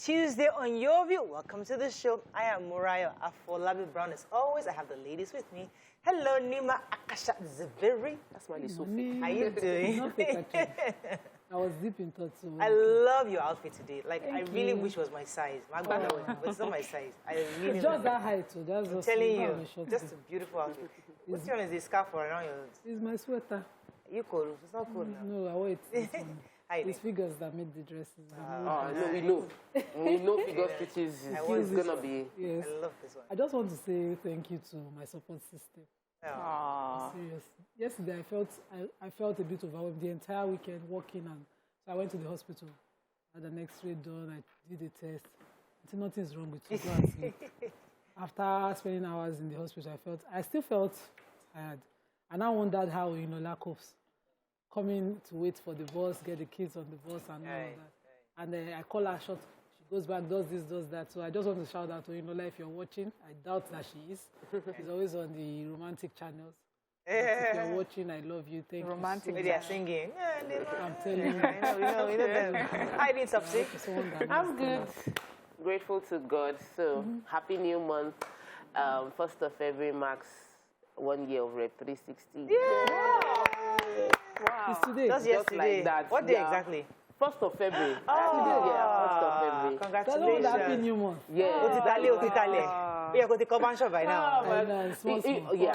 Tuesday on YourView. Welcome to the show. I am Morayo. Afolabi Brown. As always, I have the ladies with me. Hello, Nima Akasha Zveri. That's my Sophie. How you doing? I was deep in thought. So I love your outfit today. Like, Thank I really you. wish it was my size. My God, but it's not my size. I really it's just that height, so that's I'm what's telling you, short just a beautiful outfit. What's your name? Is the scarf around your... It's my sweater. You cold? It's not cold now. No, I wait. It's figures that made the dresses. No, we know. We know figure stitches is going to be... Yes. I love this one. I just want to say thank you to my support system. Oh. Serious. Yesterday, I felt a bit overwhelmed the entire weekend working, and so I went to the hospital. I had an X-ray done. I did a test. I think nothing's wrong with you. Go and sleep. After spending hours in the hospital, I still felt tired. And I wondered how, lack of coming to wait for the bus, get the kids on the bus and all of that. And I call her short. She goes back, does this, does that. So I just want to shout out to Inola if you're watching. I doubt that she is. She's always on the romantic channels. If you're watching, I love you. Thank romantic you so much. they are singing. I'm telling you. We know them. How you doing, Subsy? I'm good. Grateful to God. So, happy new month. 1st of February marks 1 year of Rep 360. Yeah! Wow. It's today. Just yesterday. Like that. What day exactly? 1st of February. Oh, yeah, 1st of February. Congratulations. Happy new month. Yeah. Yeah, go to convention by now.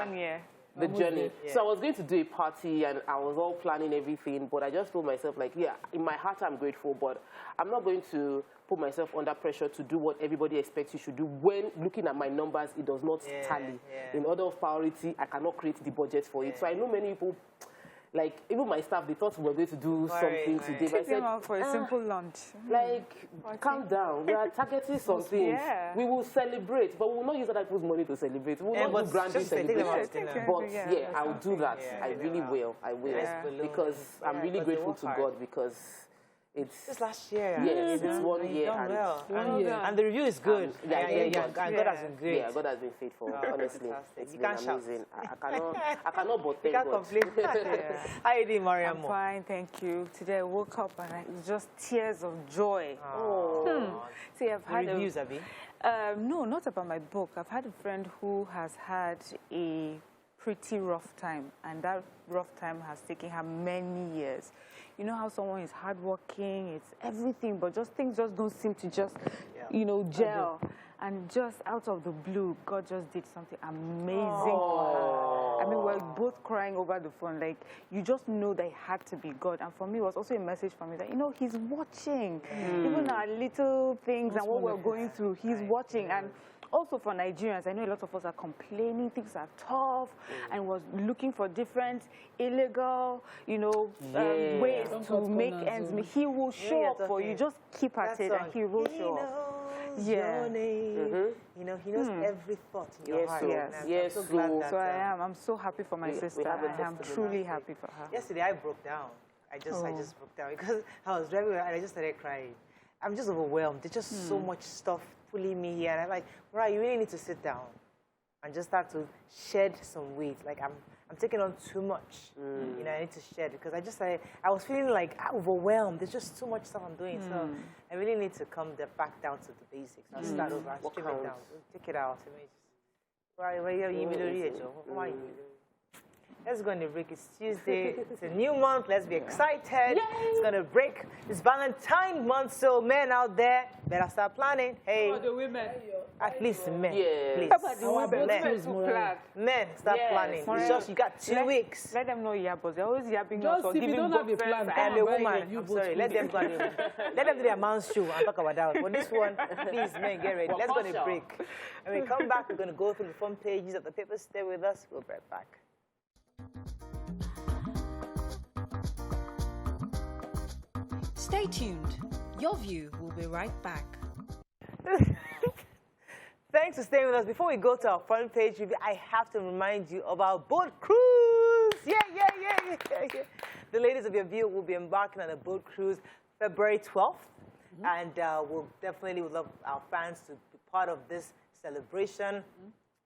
Yeah. The journey. Yeah. So I was going to do a party and I was all planning everything, but I just told myself, like, yeah, in my heart I'm grateful, but I'm not going to put myself under pressure to do what everybody expects you should do when looking at my numbers, it does not tally. In order of priority, I cannot create the budget for it. So I know many people, like, even my staff, they thought we were going to do something today. Take them out for a simple lunch. Like, calm down. We are targeting something. Yeah. We will celebrate, but we will not use other people's money to celebrate. We will not do branding celebration. But yeah, I will do that. I really will. I will. Because I'm really grateful to God because it's... This last year. Yes, it's 1 year. And the review is good. And God has been great. Yeah, God has been faithful, honestly. It's been amazing. I cannot but thank God. You can't complain. How are you doing, Mariam? I'm fine, thank you. Today I woke up and it was just tears of joy. See, I've had reviews, Abby? No, not about my book. I've had a friend who has had a pretty rough time, and that rough time has taken her many years. You know how someone is hardworking, it's everything, but just things just don't seem to just, gel. And just out of the blue, God just did something amazing for her. I mean, we're both crying over the phone. Like, you just know that it had to be God. And for me, it was also a message for me that, He's watching. Even our little things and what we're going through, He's watching. And also for Nigerians, I know a lot of us are complaining, things are tough, and was looking for different illegal, ways to make ends meet. He will show up for you. Just keep at it, and He will show up. Your name. He knows every thought in your heart. Yes. I'm so glad that, so I am. I'm so happy for my sister. I am truly happy for her. Yesterday I broke down. I just broke down because I was driving and I just started crying. I'm just overwhelmed. There's just so much stuff pulling me here, and I'm like, Mariah, you really need to sit down and just start to shed some weight. Like I'm taking on too much. I need to shed because I was feeling like overwhelmed. There's just too much stuff I'm doing. So I really need to come back down to the basics. I'll start over. I'll strip it down. Take it out. Let's go on the break. It's Tuesday. It's a new month. Let's be excited. Yay! It's going to break. It's Valentine month, so men out there better start planning. Hey, the women. At least men. Yeah. Please. How about the women? Men, start planning. It's just, you got 2 weeks. Let them know yabbos. They're always yapping just us. if you don't have a plan, I'm a woman. I'm sorry. Let them go. Let them do their man's show and talk about that. But this one, please, men, get ready. Let's go on a break. When we come back, we're going to go through the front pages of the papers. Stay with us. We'll be right back. Stay tuned. YourView will be right back. Thanks for staying with us. Before we go to our front page review, I have to remind you of our boat cruise. Yeah. The ladies of YourView will be embarking on a boat cruise February 12th. And we'll definitely would love our fans to be part of this celebration.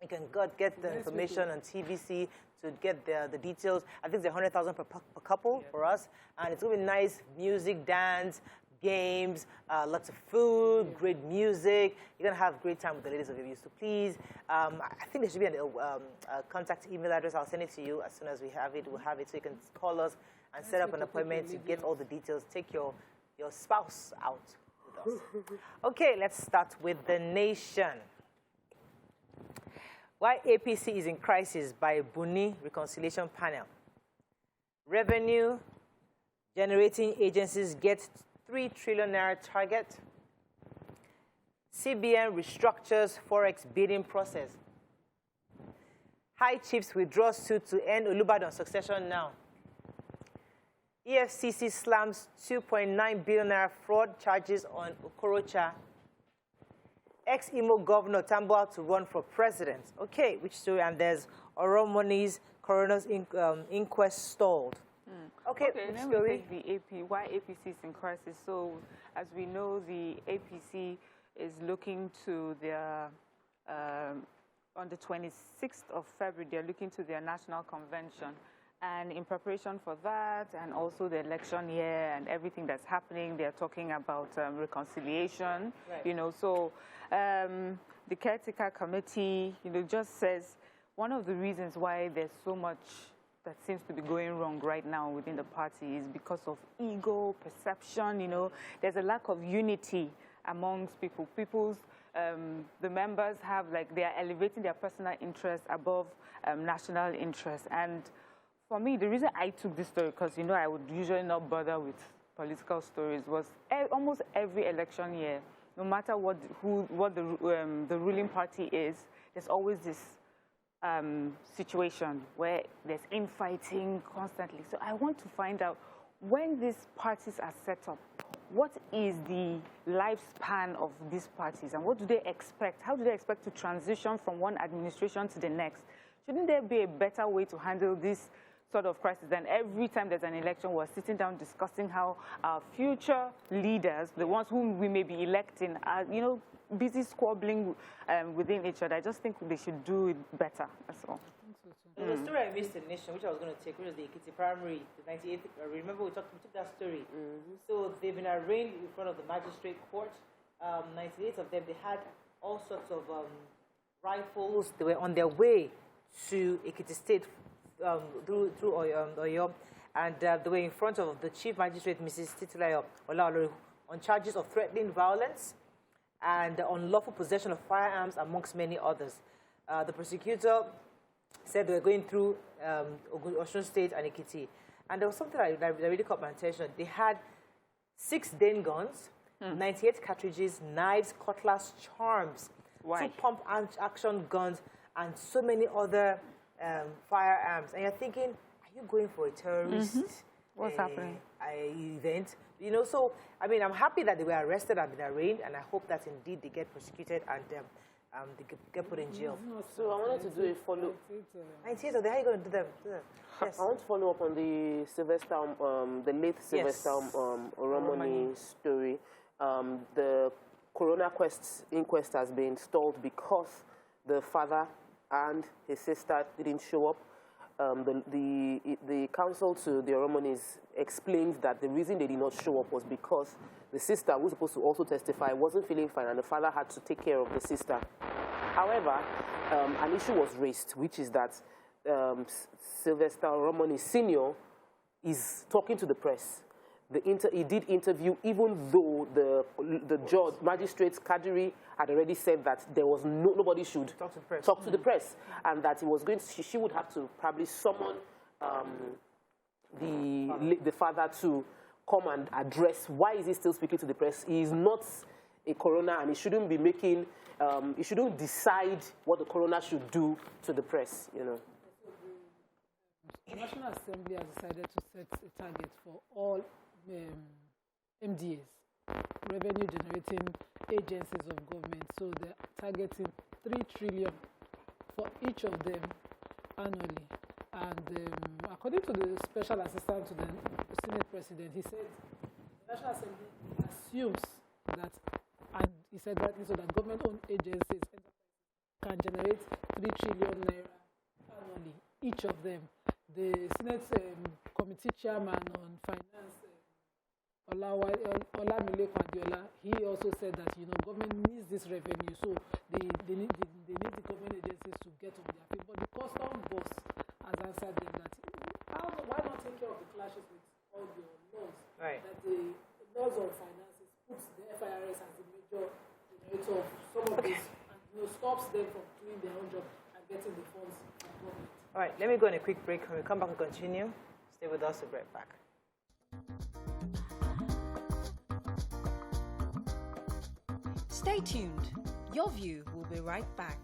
You can get the information on TVC to get the details. I think it's 100,000 per couple for us. And it's going to be nice music, dance, games, lots of food, great music. You're going to have a great time with the ladies of YourView. So please, I think there should be a contact email address. I'll send it to you as soon as we have it. We'll have it so you can call us and set up an appointment to get all the details. Take your spouse out with us. Okay, let's start with the nation. Why APC is in crisis by Buni Reconciliation Panel. Revenue generating agencies get 3 trillion naira target. CBN restructures forex bidding process. High Chiefs withdraws suit to end Olubadan succession now. EFCC slams 2.9 billion naira fraud charges on Okorocha. Ex-Imo Governor Tambuwal to run for president. Okay, which story? And there's Oromoni's coroner's inquest stalled. Okay, which story? The AP, why APC is in crisis. So, as we know, the APC is looking to their, on the 26th of February, they're looking to their national convention. And in preparation for that, and also the election year and everything that's happening, they're talking about reconciliation, right. you know. So the caretaker committee, you know, just says one of the reasons why there's so much that seems to be going wrong right now within the party is because of ego, perception, you know. There's a lack of unity amongst people. The members have, like, they are elevating their personal interests above national interests. And for me, the reason I took this story, because, you know, I would usually not bother with political stories, was almost every election year, no matter what the ruling party is, there's always this situation where there's infighting constantly. So I want to find out, when these parties are set up, what is the lifespan of these parties, and what do they expect? How do they expect to transition from one administration to the next? Shouldn't there be a better way to handle this sort of crisis than every time there's an election, we're sitting down discussing how our future leaders, the ones whom we may be electing, are, you know, busy squabbling within each other? I just think they should do it better. That's all. The story I missed in the nation, which I was going to take, which was the Ekiti primary, the 98th. Remember we took that story. So they've been arraigned in front of the magistrate court. 98 of them, they had all sorts of rifles. They were on their way to Ekiti State through Oyo, and they were in front of the chief magistrate, Mrs. Titilayo Olaolu, on charges of threatening violence and unlawful possession of firearms, amongst many others. The prosecutor said they were going through Osun State and Ekiti. And there was something that really caught my attention. They had 6 Dane guns, 98 cartridges, knives, cutlass, charms, 2 pump action guns, and so many other firearms. And you're thinking, are you going for a terrorist What's happening? Event? You know, so, I mean, I'm happy that they were arrested and been arraigned, and I hope that indeed they get prosecuted and they get put in jail. So I wanted to do a follow. 98, so how are you going to do them? Yes. I want to follow up on the Sylvester, the late Sylvester Oromoni story. The coroner inquest has been stalled because the father and his sister didn't show up. The counsel to the Oromonis explained that the reason they did not show up was because the sister, who was supposed to also testify, wasn't feeling fine, and the father had to take care of the sister. However, an issue was raised, which is that Sylvester Oromoni Sr. is talking to the press. He did interview, even though the judge, magistrate Kadiri, had already said that there was nobody should talk to the press, and that he was going to, she would have to probably summon the father to come and address why is he still speaking to the press. He is not a coroner, and he shouldn't be making, he shouldn't decide what the coroner should do to the press, you know. The National Assembly has decided to set a target for all MDAs, revenue generating agencies of government. So they're targeting 3 trillion for each of them annually. And according to the special assistant to the Senate President, he said the National Assembly assumes that, and he said that so that government-owned agencies can generate 3 trillion naira annually, each of them. The Senate committee chairman on finance, Olamile Kwadiola, he also said that, you know, government needs this revenue, so they need the government agencies to get on their feet. But the custom boss has answered them that, why not take care of the clashes with all your laws? Right. That the laws of finances puts the FIRS as the major generator of some of this, and, you know, stops them from doing their own job and getting the funds from government. All right, let me go on a quick break. When we come back and continue, stay with us. We'll be right back. Stay tuned. Your View will be right back.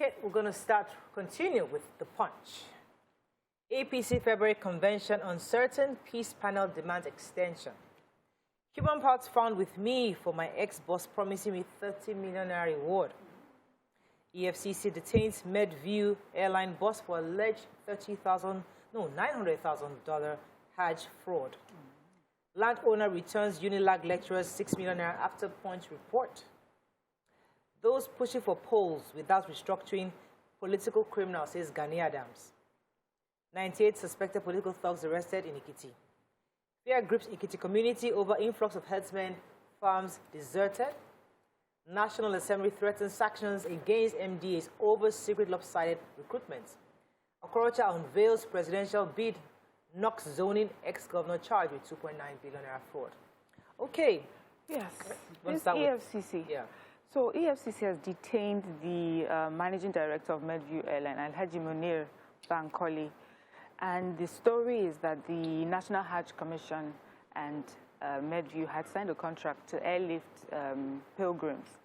Okay, we're going to continue with the punch. APC February Convention on Certain Peace Panel demands extension. Human parts found with me for my ex-boss promising me 30 million naira reward. EFCC detains MedView airline boss for alleged $900,000 Hajj fraud. Landowner returns Unilag lecturers 6 million naira after Punch report. Those pushing for polls without restructuring political criminals, says Gani Adams. 98 suspected political thugs arrested in Ikiti. Fear grips Ikiti community over influx of herdsmen, farms deserted. National Assembly threatens sanctions against MDAs over secret lopsided recruitment. Okorocha unveils presidential bid, knocks zoning ex-governor charged with 2.9 billion naira fraud. Okay. Yes. This EFCC. Yeah. So EFCC has detained the managing director of MedView Airline, Alhaji Munir Bankole. And the story is that the National Hajj Commission and MedView had signed a contract to airlift pilgrims.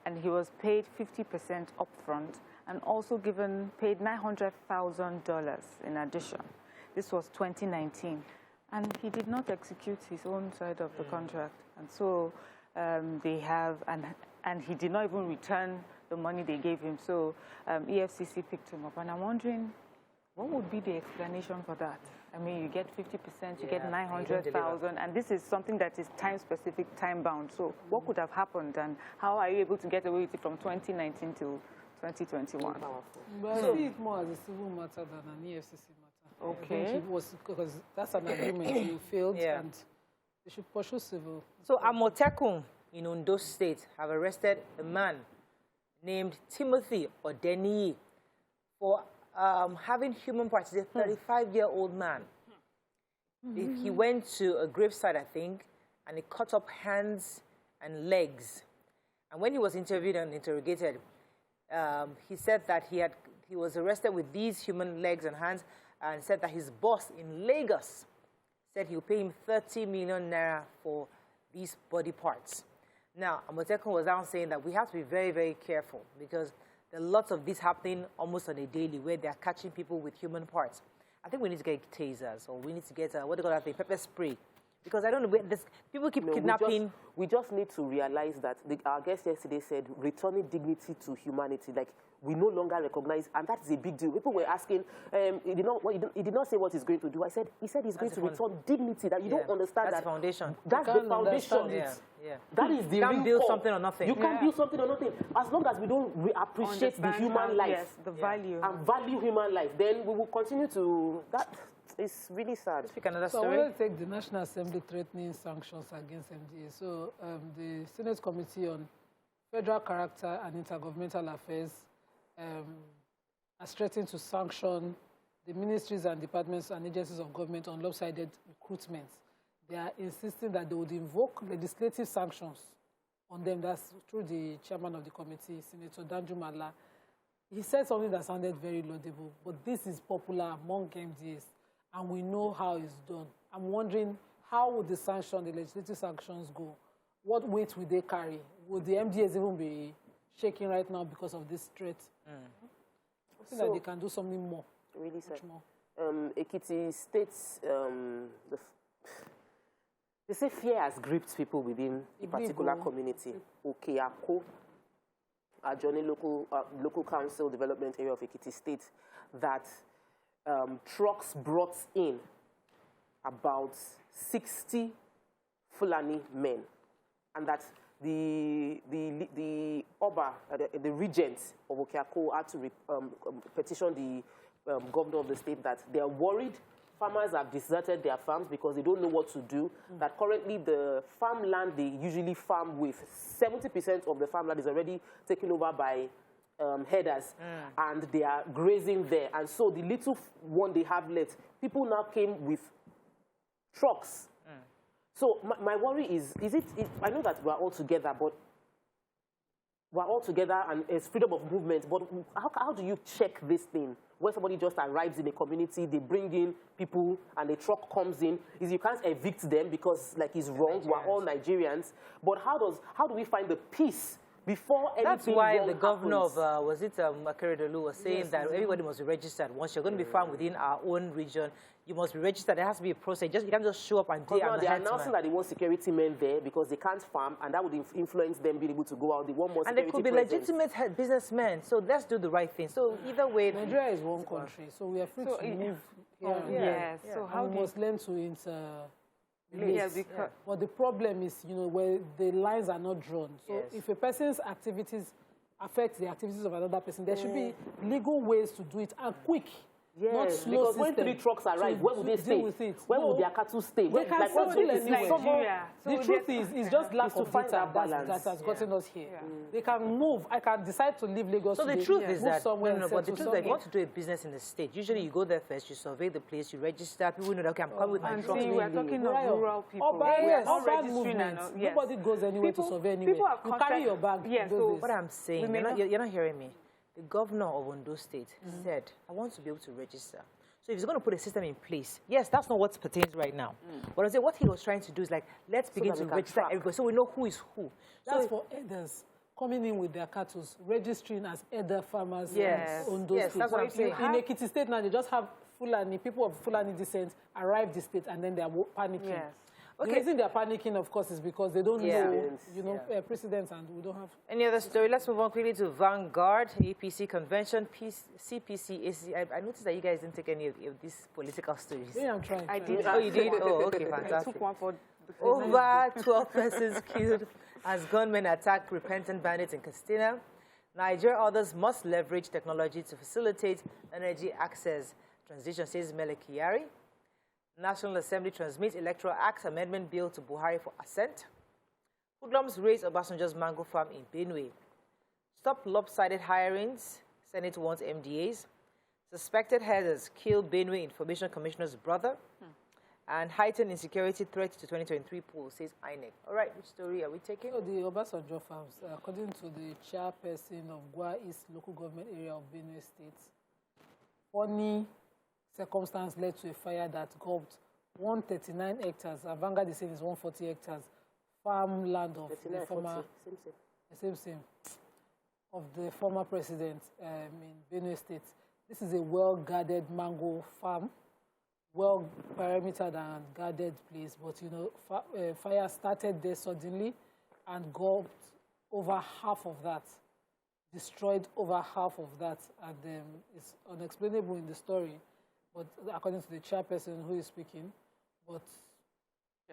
And he was paid 50% upfront and also paid $900,000 in addition. This was 2019. And he did not execute his own side of the contract. And so and he did not even return the money they gave him. So EFCC picked him up. And I'm wondering, what would be the explanation for that? I mean, you get 50%, you get 900,000, and this is something that is time-specific, time-bound. So what could have happened, and how are you able to get away with it from 2019 to 2021? But I see it more as a civil matter than an EFCC matter. Okay. I think it was because that's an agreement you failed, and they should pursue civil. So Amotekun in Ondo State have arrested a man named Timothy Odeniyi for having human parts. He's a 35-year-old man. He went to a gravesite, I think, and he cut up hands and legs. And when he was interviewed and interrogated, he said that he was arrested with these human legs and hands, and said that his boss in Lagos said he'll pay him 30 million naira for these body parts. Now, Amotekun was down saying that we have to be very, very careful because there are lots of this happening almost on a daily where they're catching people with human parts. I think we need to get tasers, or we need to get, what do you call that thing, pepper spray. Because I don't know, people keep kidnapping. We just need to realize that our guest yesterday said returning dignity to humanity. Like, we no longer recognize, and that is a big deal. People were asking, he did not say what he's going to do. He said he's going to return dignity. That you don't understand. That's the foundation. That's the foundation. That is the You can't build something or nothing. You can't build something or nothing. As long as we don't appreciate the human life, yes, the value, and value human life, then we will continue to. That is really sad. Let's pick another So story. I want to take the National Assembly threatening sanctions against MDA. So the Senate Committee on Federal Character and Intergovernmental Affairs has threatened to sanction the ministries and departments and agencies of government on lopsided recruitment. They are insisting that they would invoke legislative sanctions on them. That's through the chairman of the committee, Senator Danju Mala. He said something that sounded very laudable, but this is popular among MDAs, and we know how it's done. I'm wondering, how would the legislative sanctions go? What weight will they carry? Would the MDAs even be shaking right now because of this threat? I think that they can do something more. Really sad. Much more. Ekiti states, they say fear has gripped people within a particular community. Okeako Ajoni local council development area of Ekiti State that trucks brought in about 60 Fulani men, and that the Oba, the regent of Okeako, had to petition the governor of the state that they are worried farmers have deserted their farms because they don't know what to do. That currently the farmland they usually farm with, 70% of the farmland is already taken over by headers, and they are grazing there. And so the little one they have left, people now came with trucks. So my worry is I know that we're all together, but we're all together and it's freedom of movement, but how do you check this thing? When somebody just arrives in a community, they bring in people and a truck comes in, is you can't evict them because like it's wrong, we're all Nigerians. But how do we find the peace before anything That's why wrong the governor happens? of, was it Akeredolu, was saying that everybody must be registered. Once you're going to be found within our own region, you must be registered. There has to be a process. You can't just show up and Because now they're announcing that they want security men there because they can't farm, and that would influence them being able to go out. They want more and security they could be presence. legitimate businessmen. So let's do the right thing. So either way, Nigeria is one country, so we are free to move here and there. So And we must learn to because But the problem is, where the lines are not drawn. So if a person's activities affect the activities of another person, there should be legal ways to do it and quick. Not Yes, slow because when system 3 trucks arrive, where would they stay? deal with it. Where No. would their cattle stay? They can settle anywhere. Nigeria. The truth is, it's just lack to of find data that balance. that has gotten us here. They can move. I can decide to leave Lagos so the today, truth is move that, somewhere and but the settle truth is that if you somewhere. want to do a business in the state, usually you go there first, you survey the place, you register, people know that, okay, I'm coming with my and truck. see, we're talking of Morayo, rural people. Urban, We are yes, all urban registering and movements. yes. Nobody goes anywhere to survey anywhere. people are You carry your bag. Yeah, in those so days. What I'm saying, you're not hearing me. The governor of Ondo State said, I want to be able to register. So if he's going to put a system in place, yes, that's not what pertains right now. But I say what he was trying to do is like, let's begin that to we can register track. everybody so we know who is who. That's So for elders coming in with their cattle, registering as elder farmers Yes. in Ondo Yes, State. that's what I'm saying. In Ekiti State now, they just have Fulani, people of Fulani descent arrive the state and then they are panicking. Yes. The reason they are panicking, of course, is because they don't know, precedents, and we don't have. any other story? Let's move on quickly to Vanguard, APC convention, CPC, AC. I noticed that you guys didn't take any of these political stories. Yeah, I'm trying. I did. Oh, you did? Oh, okay, I fantastic. took one for the Over 12 persons killed as gunmen attack repentant bandits in Castina. Nigeria others must leverage technology to facilitate energy access. Transition, says Mele Kyari. National Assembly transmits Electoral Act Amendment Bill to Buhari for assent. Hoodlums raise Obasanjo's mango farm in Benue. Stop lopsided hirings. Senate wants MDAs. Suspected headers kill Benue Information Commissioner's brother. And heightened insecurity threat to 2023 poll, says INEC. All right, which story are we taking? So the Obasanjo farms, according to the chairperson of Gwa East local government area of Benue State, funny circumstance led to a fire that gulped 139 hectares. Vanguard is saying it's 140 hectares farmland of the former, same, of the former president in Benue State. This is a well-guarded mango farm, well perimetered and guarded place, but fire started there suddenly and gulped over half of that, destroyed over half of that, and it's unexplainable in the story. But according to the chairperson who is speaking, but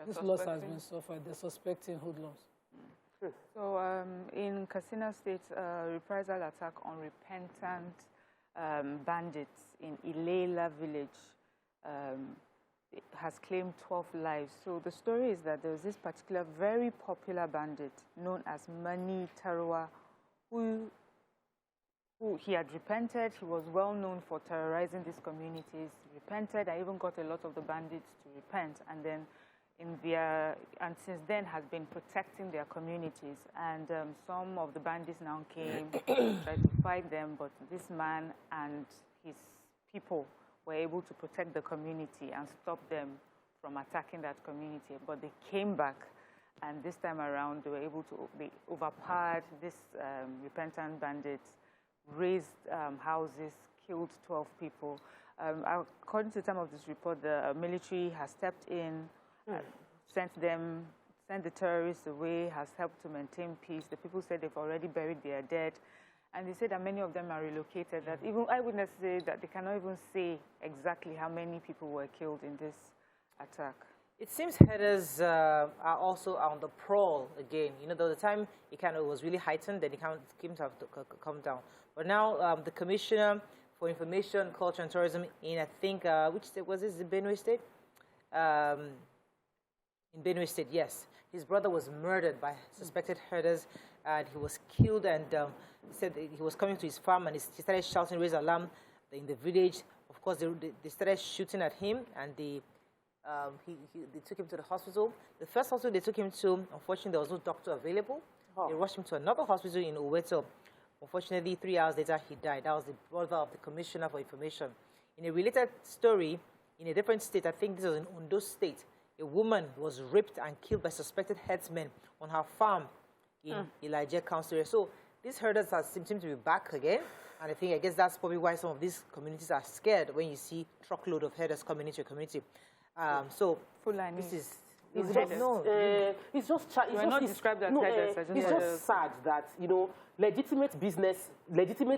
this loss has been suffered. They're suspecting hoodlums. So in Katsina State, reprisal attack on repentant bandits in Ilela village has claimed 12 lives. So the story is that there was this particular very popular bandit known as Mani Tarua, who he had repented. He was well known for terrorizing these communities. Repented. I even got a lot of the bandits to repent, and then since then has been protecting their communities. And some of the bandits now came, tried to fight them, but this man and his people were able to protect the community and stop them from attacking that community. But they came back, and this time around they overpowered these repentant bandits, razed houses, killed 12 people. According to the time of this report, the military has stepped in, sent the terrorists away, has helped to maintain peace. The people said they've already buried their dead. And they say that many of them are relocated, that even eyewitnesses say that they cannot even say exactly how many people were killed in this attack. It seems herders are also on the prowl again. You know, the time it kind of was really heightened, then it came to have to come down. But now the Commissioner for Information, Culture and Tourism in, I think, which state was this? The Benue State? In Benue State, yes. His brother was murdered by suspected herders, and he was killed. And he said he was coming to his farm, and he started shouting, "Raise alarm!" in the village. Of course, they started shooting at him, and they took him to the hospital. The first hospital they took him to, unfortunately, there was no doctor available. Oh. They rushed him to another hospital in Oweto. Unfortunately, 3 hours later, he died. That was the brother of the Commissioner for Information. In a related story, in a different state, I think this was in Ondo State, a woman was raped and killed by suspected herdsmen on her farm in Elijah County. So these herders seem to be back again. And I guess that's probably why some of these communities are scared when you see truckload of herders coming into your community. So Fulani. This is... It's just sad that, you know, legitimate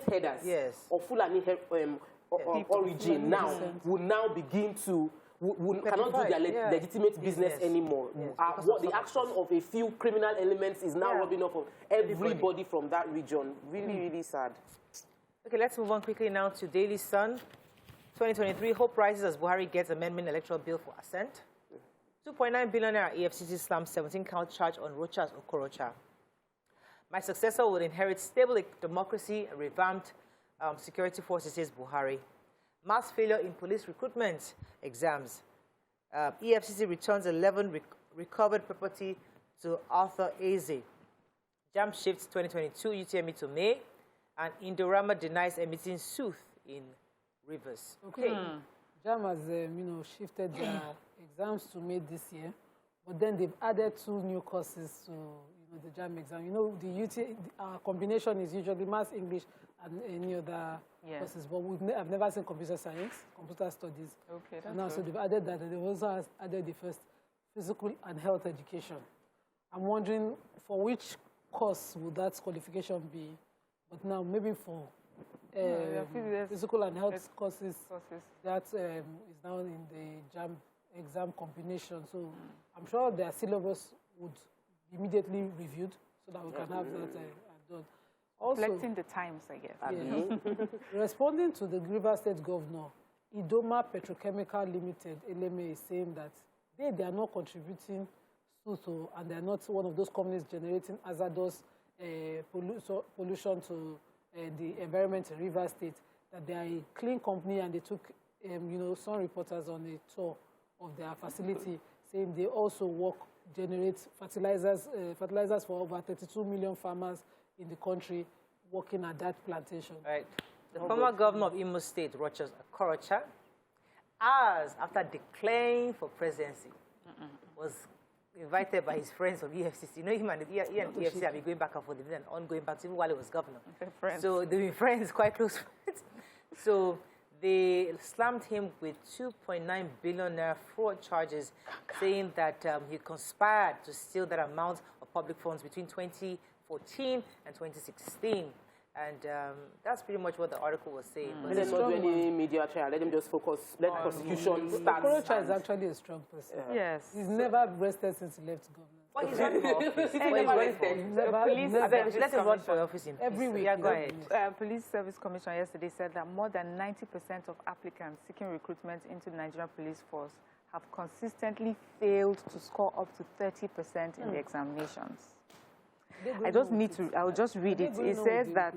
herders of Fulani origin now will now begin to cannot do their legitimate business anymore. What the action of a few criminal elements is now rubbing off on everybody from that region. Really, really sad. Okay, let's move on quickly now to Daily Sun. 2023, hope rises as Buhari gets amendment electoral bill for assent. 2.9 billion naira EFCC slams 17-count charge on Rochas Okorocha. My successor will inherit stable democracy and revamped security forces, says Buhari. Mass failure in police recruitment exams. EFCC returns 11 recovered property to Arthur Eze. JAMB shifts 2022 UTME to May. And Indorama denies emitting Sooth in Rivers. Okay. JAMB has, shifted their exams to May this year, but then they've added 2 new courses to, the JAMB exam. Our combination is usually Maths, English, and any other courses, but I've never seen computer science, computer studies. Okay, that's now, so they've added that, and they've also added the first physical and health education. I'm wondering for which course would that qualification be? But now maybe for physical and health courses. That is now in the JAMB exam combination. So I'm sure their syllabus would be immediately reviewed so that we can have that done. Also, reflecting the times, I guess. Responding to the Rivers State Governor, Idoma Petrochemical Limited, LMA, is saying that they are not contributing to, and they are not one of those companies generating hazardous pollution to the environment in Rivers State, that they are a clean company, and they took, some reporters on a tour of their facility, saying they also generate fertilizers for over 32 million farmers in the country working at that plantation. Right. The former governor of Imo State, Rochas Okorocha, hours after declaring for presidency, was invited by his friends from EFCC. Him and EFCC have been going back and forth. They've been ongoing back even while he was governor. So they've been friends, quite close friends. So they slammed him with 2.9 billion naira fraud charges, saying that he conspired to steal that amount of public funds between 2014 and 2016. And that's pretty much what the article was saying. Let them not do any media trial. Let them just focus. Let prosecution start. Okorocha is actually a strong person. Yes. He's never rested since he left government. Well, he's running for office. Let him run for office every week. Yeah, go ahead. Police Service Commission yesterday said that more than 90% of applicants seeking recruitment into the Nigerian police force have consistently failed to score up to 30% in the examinations. I'll just read it. It says that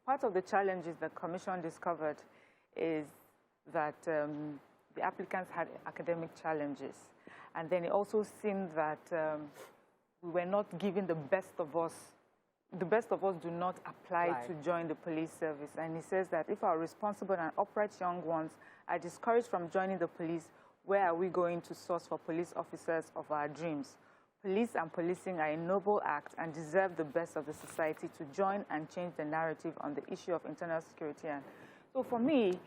part of the challenges the Commission discovered is that the applicants had academic challenges. And then it also seemed that we were not given the best of us. The best of us do not apply to join the police service. And he says that if our responsible and upright young ones are discouraged from joining the police, where are we going to source for police officers of our dreams? Police and policing are a noble act and deserve the best of the society to join and change the narrative on the issue of internal security. And so for me,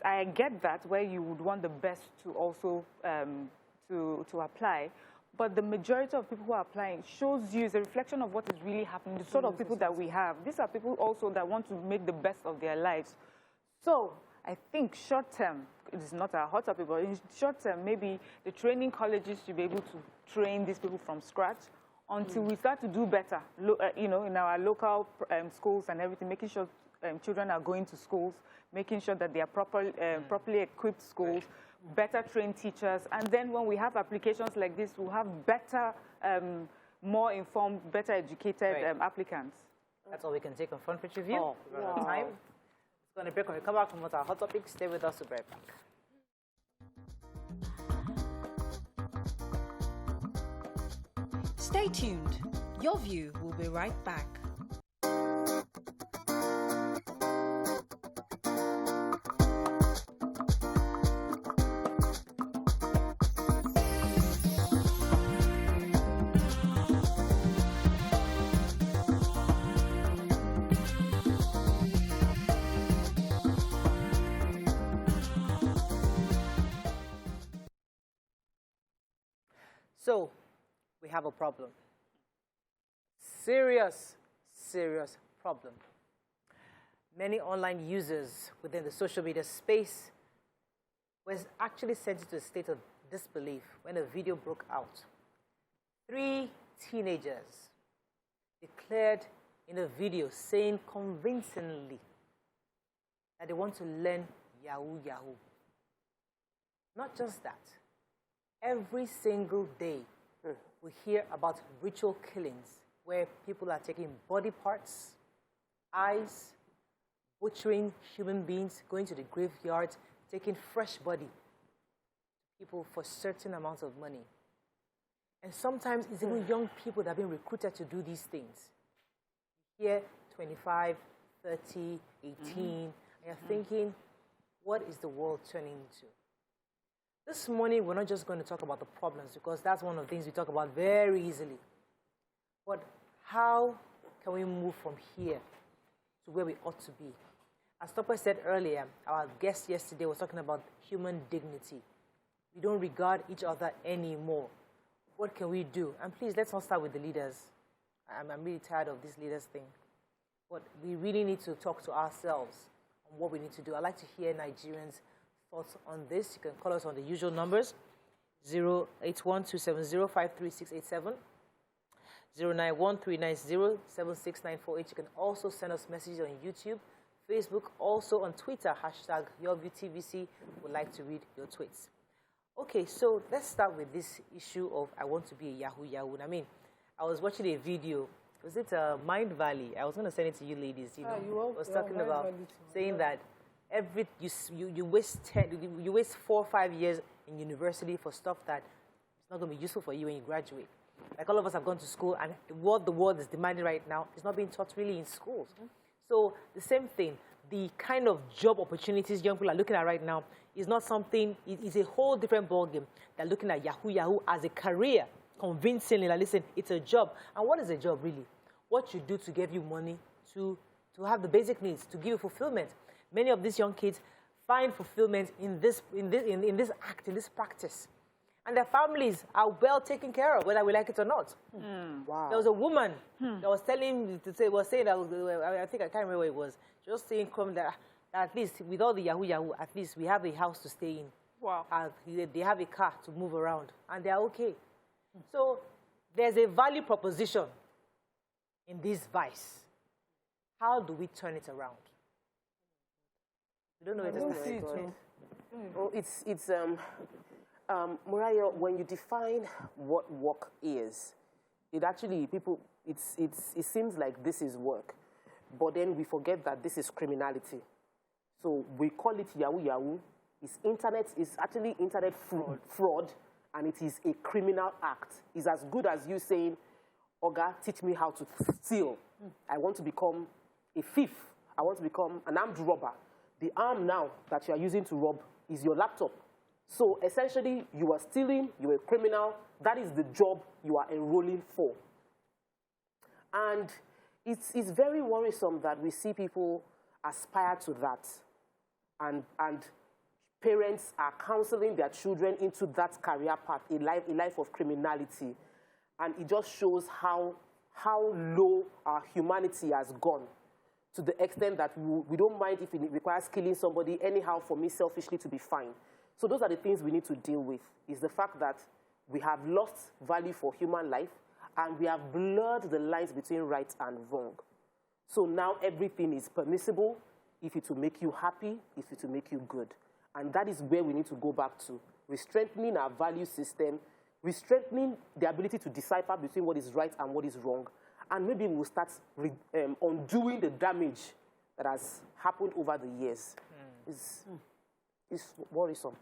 I get that where you would want the best to also to apply, but the majority of people who are applying shows you is a reflection of what is really happening, the sort of people that we have. These are people also that want to make the best of their lives. So I think short term, it is not a hot topic, but in short term, maybe the training colleges should be able to train these people from scratch until we start to do better, you know, in our local schools and everything, making sure children are going to schools, making sure that they are properly equipped schools, better trained teachers, and then when we have applications like this, we'll have better, more informed, better educated applicants. That's all we can take on Front Page Review. Oh, we're out of time. It's going to break. When we come back from our hot topics, stay with us. We'll be right back. Stay tuned. Your View will be right back. So, we have a problem. Serious, serious problem. Many online users within the social media space was actually sent into a state of disbelief when a video broke out. 3 teenagers declared in a video saying convincingly that they want to learn Yahoo Yahoo. Not just that. Every single day, we hear about ritual killings where people are taking body parts, eyes, butchering human beings, going to the graveyard, taking fresh body, people for certain amounts of money. And sometimes it's even young people that have been recruited to do these things. Here, 25, 30, 18, and you're thinking, what is the world turning into? This morning, we're not just going to talk about the problems, because that's one of the things we talk about very easily. But how can we move from here to where we ought to be? As Topper said earlier, our guest yesterday was talking about human dignity. We don't regard each other anymore. What can we do? And please, let's not start with the leaders. I'm really tired of this leaders thing. But we really need to talk to ourselves on what we need to do. I'd like to hear Nigerians' thoughts on this. You can call us on the usual numbers, 081-270-53687, 091-390-76948. You can also send us messages on YouTube, Facebook, also on Twitter, hashtag YourViewTVC. Would like to read your tweets. Okay, so let's start with this issue of I want to be a Yahoo Yahoo. I mean, I was watching a video. Was it Mind Valley? I was going to send it to you ladies. You know, I was talking about saying that you waste 4 or 5 years in university for stuff that is not going to be useful for you when you graduate. Like all of us have gone to school, and what the world is demanding right now is not being taught really in schools. So the same thing, the kind of job opportunities young people are looking at right now is not something, it's a whole different ballgame. They're looking at Yahoo Yahoo as a career, convincingly, like, listen, it's a job. And what is a job really? What you do to give you money, to have the basic needs, to give you fulfillment. Many of these young kids find fulfillment in this act, in this practice. And their families are well taken care of, whether we like it or not. Wow. There was a woman that was saying that, I think I can't remember what it was. She was saying that at least with all the Yahoo Yahoo, at least we have a house to stay in. Wow. They have a car to move around, and they're okay. So there's a value proposition in this vice. How do we turn it around? We don't know where to start. Well, it's Morayo, when you define what work is, it actually, it seems like this is work, but then we forget that this is criminality. So we call it Yahoo Yahoo. It's actually internet fraud, and it is a criminal act. It's as good as you saying, Oga, teach me how to steal. I want to become a thief. I want to become an armed robber. The arm now that you are using to rob is your laptop. So essentially, you are stealing, you are a criminal. That is the job you are enrolling for. And it's very worrisome that we see people aspire to that and parents are counseling their children into that career path, a life of criminality. And it just shows how low our humanity has gone, to the extent that we don't mind if it requires killing somebody anyhow for me selfishly to be fine. So those are the things we need to deal with, is the fact that we have lost value for human life and we have blurred the lines between right and wrong. So now everything is permissible if it will make you happy, if it will make you good. And that is where we need to go back to. We're strengthening our value system, we're strengthening the ability to decipher between what is right and what is wrong. And maybe we'll start undoing the damage that has happened over the years. It's worrisome.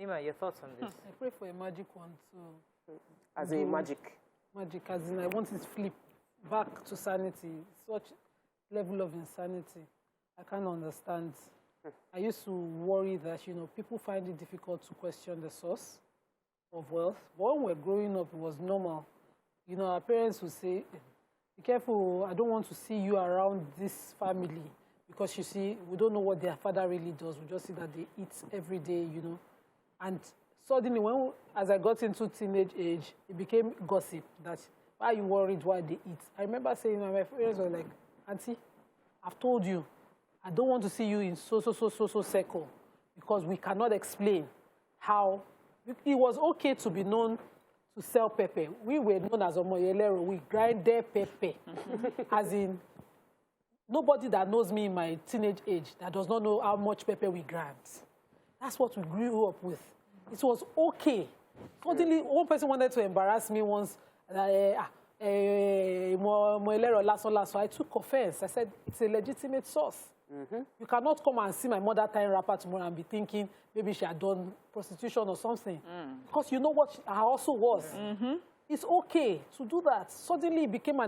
Nima, your thoughts on this? I pray for a magic one. So as in magic. Magic, as in I want it to flip back to sanity. Such level of insanity, I can't understand. I used to worry that, people find it difficult to question the source of wealth. But when we were growing up, it was normal. Our parents would say, be careful, I don't want to see you around this family. Because you see, we don't know what their father really does. We just see that they eat every day, And suddenly, as I got into teenage age, it became gossip that, why are you worried why they eat? I remember saying, my parents were like, Auntie, I've told you, I don't want to see you in so circle, because we cannot explain how. It was okay to be known to sell pepper. We were known as Omoyelero. We grind their pepper. As in, nobody that knows me in my teenage age that does not know how much pepper we grind. That's what we grew up with. It was okay. Suddenly, one person wanted to embarrass me once. So I took offense. I said, it's a legitimate source. You cannot come and see my mother tying wrapper tomorrow and be thinking maybe she had done prostitution or something. Because you know what her hustle was. It's okay to do that. Suddenly it became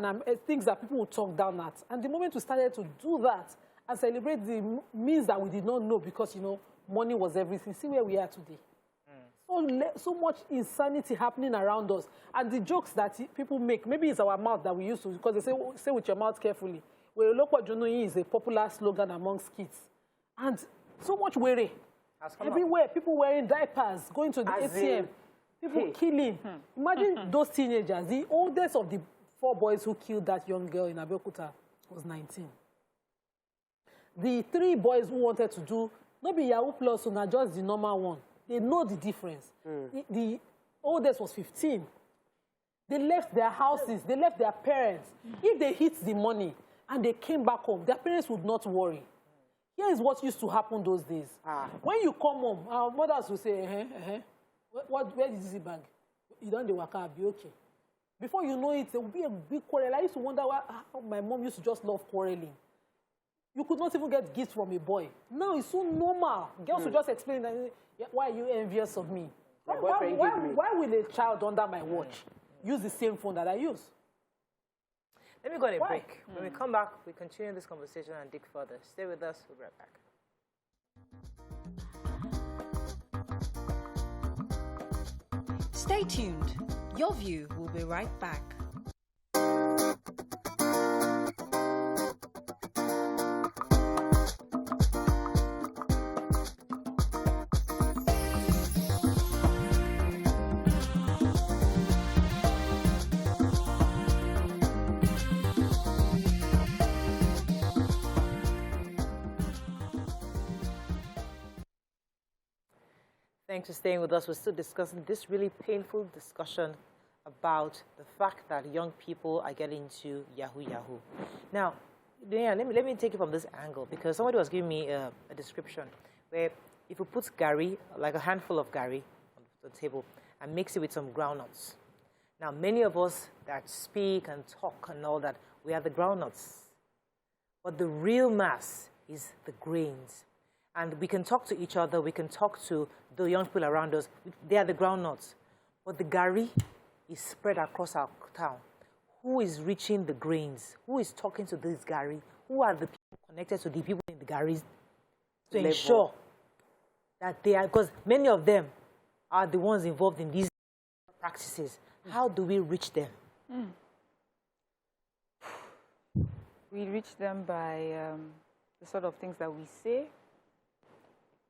things that people would talk down at. And the moment we started to do that and celebrate the means that we did not know, because, money was everything. See where we are today. So much insanity happening around us. And the jokes that people make, maybe it's our mouth that we use to, because they say with your mouth carefully. Werelopo is a popular slogan amongst kids. And so much worry. Everywhere, people wearing diapers, going to the ATM, people killing. Imagine those teenagers. The oldest of the 4 boys who killed that young girl in Abeokuta was 19. The 3 boys who wanted to do, not be Yahoo Plus, not just the normal one. They know the difference. The oldest was 15. They left their houses. They left their parents. If they hit the money and they came back home, their parents would not worry. Here is what used to happen those days. When you come home, our mothers will say, where is this bag? You don't do work, be okay. Before you know it, there will be a big quarrel. I used to wonder how my mom used to just love quarreling. You could not even get gifts from a boy. Now it's so normal. Girls will just explain that, why are you envious of me? Why will a child under my watch use the same phone that I use? Let me go on a break. When we come back, we continue this conversation and dig further. Stay with us. We'll be right back. Stay tuned. Your View will be right back. Thanks for staying with us. We're still discussing this really painful discussion about the fact that young people are getting into Yahoo Yahoo. Now, yeah, let me take it from this angle, because somebody was giving me a description where if you put Gary, like a handful of Gary on the table, and mix it with some groundnuts. Now, many of us that speak and talk and all that, we have the groundnuts. But the real mass is the grains. And we can talk to each other, we can talk to the young people around us. They are the groundnuts. But the Gary is spread across our town. Who is reaching the grains? Who is talking to this Gary? Who are the people connected to the people in the Garys to ensure that they are, because many of them are the ones involved in these practices. How do we reach them? We reach them by the sort of things that we say,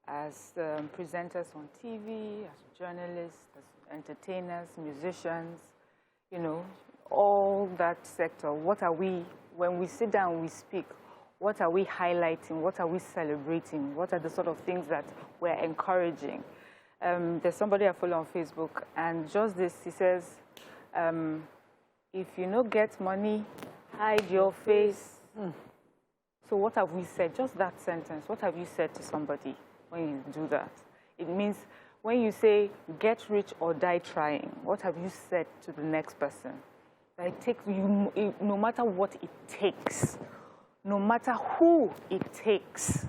as presenters on TV, as journalists, as entertainers, musicians, you know, all that sector. What are we, when we sit down, we speak, what are we highlighting? What are we celebrating? What are the sort of things that we're encouraging? There's somebody I follow on Facebook, and just this, he says, if you no get money, hide your face. So what have we said? Just that sentence. What have you said to somebody when you do that? It means when you say, get rich or die trying, what have you said to the next person? That it takes you, no matter what it takes, no matter who it takes,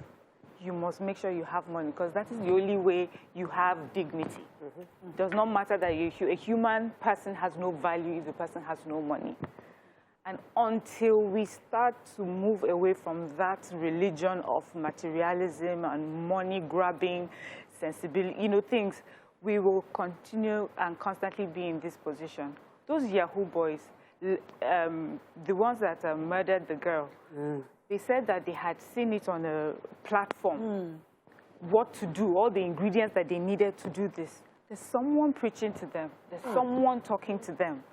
you must make sure you have money, because that is the only way you have dignity. It does not matter that a human person has no value if the person has no money. And until we start to move away from that religion of materialism and money grabbing, sensibility, you know, things, we will continue and constantly be in this position. Those Yahoo boys, the ones that murdered the girl, they said that they had seen it on a platform, what to do, all the ingredients that they needed to do this. There's someone preaching to them. There's someone talking to them.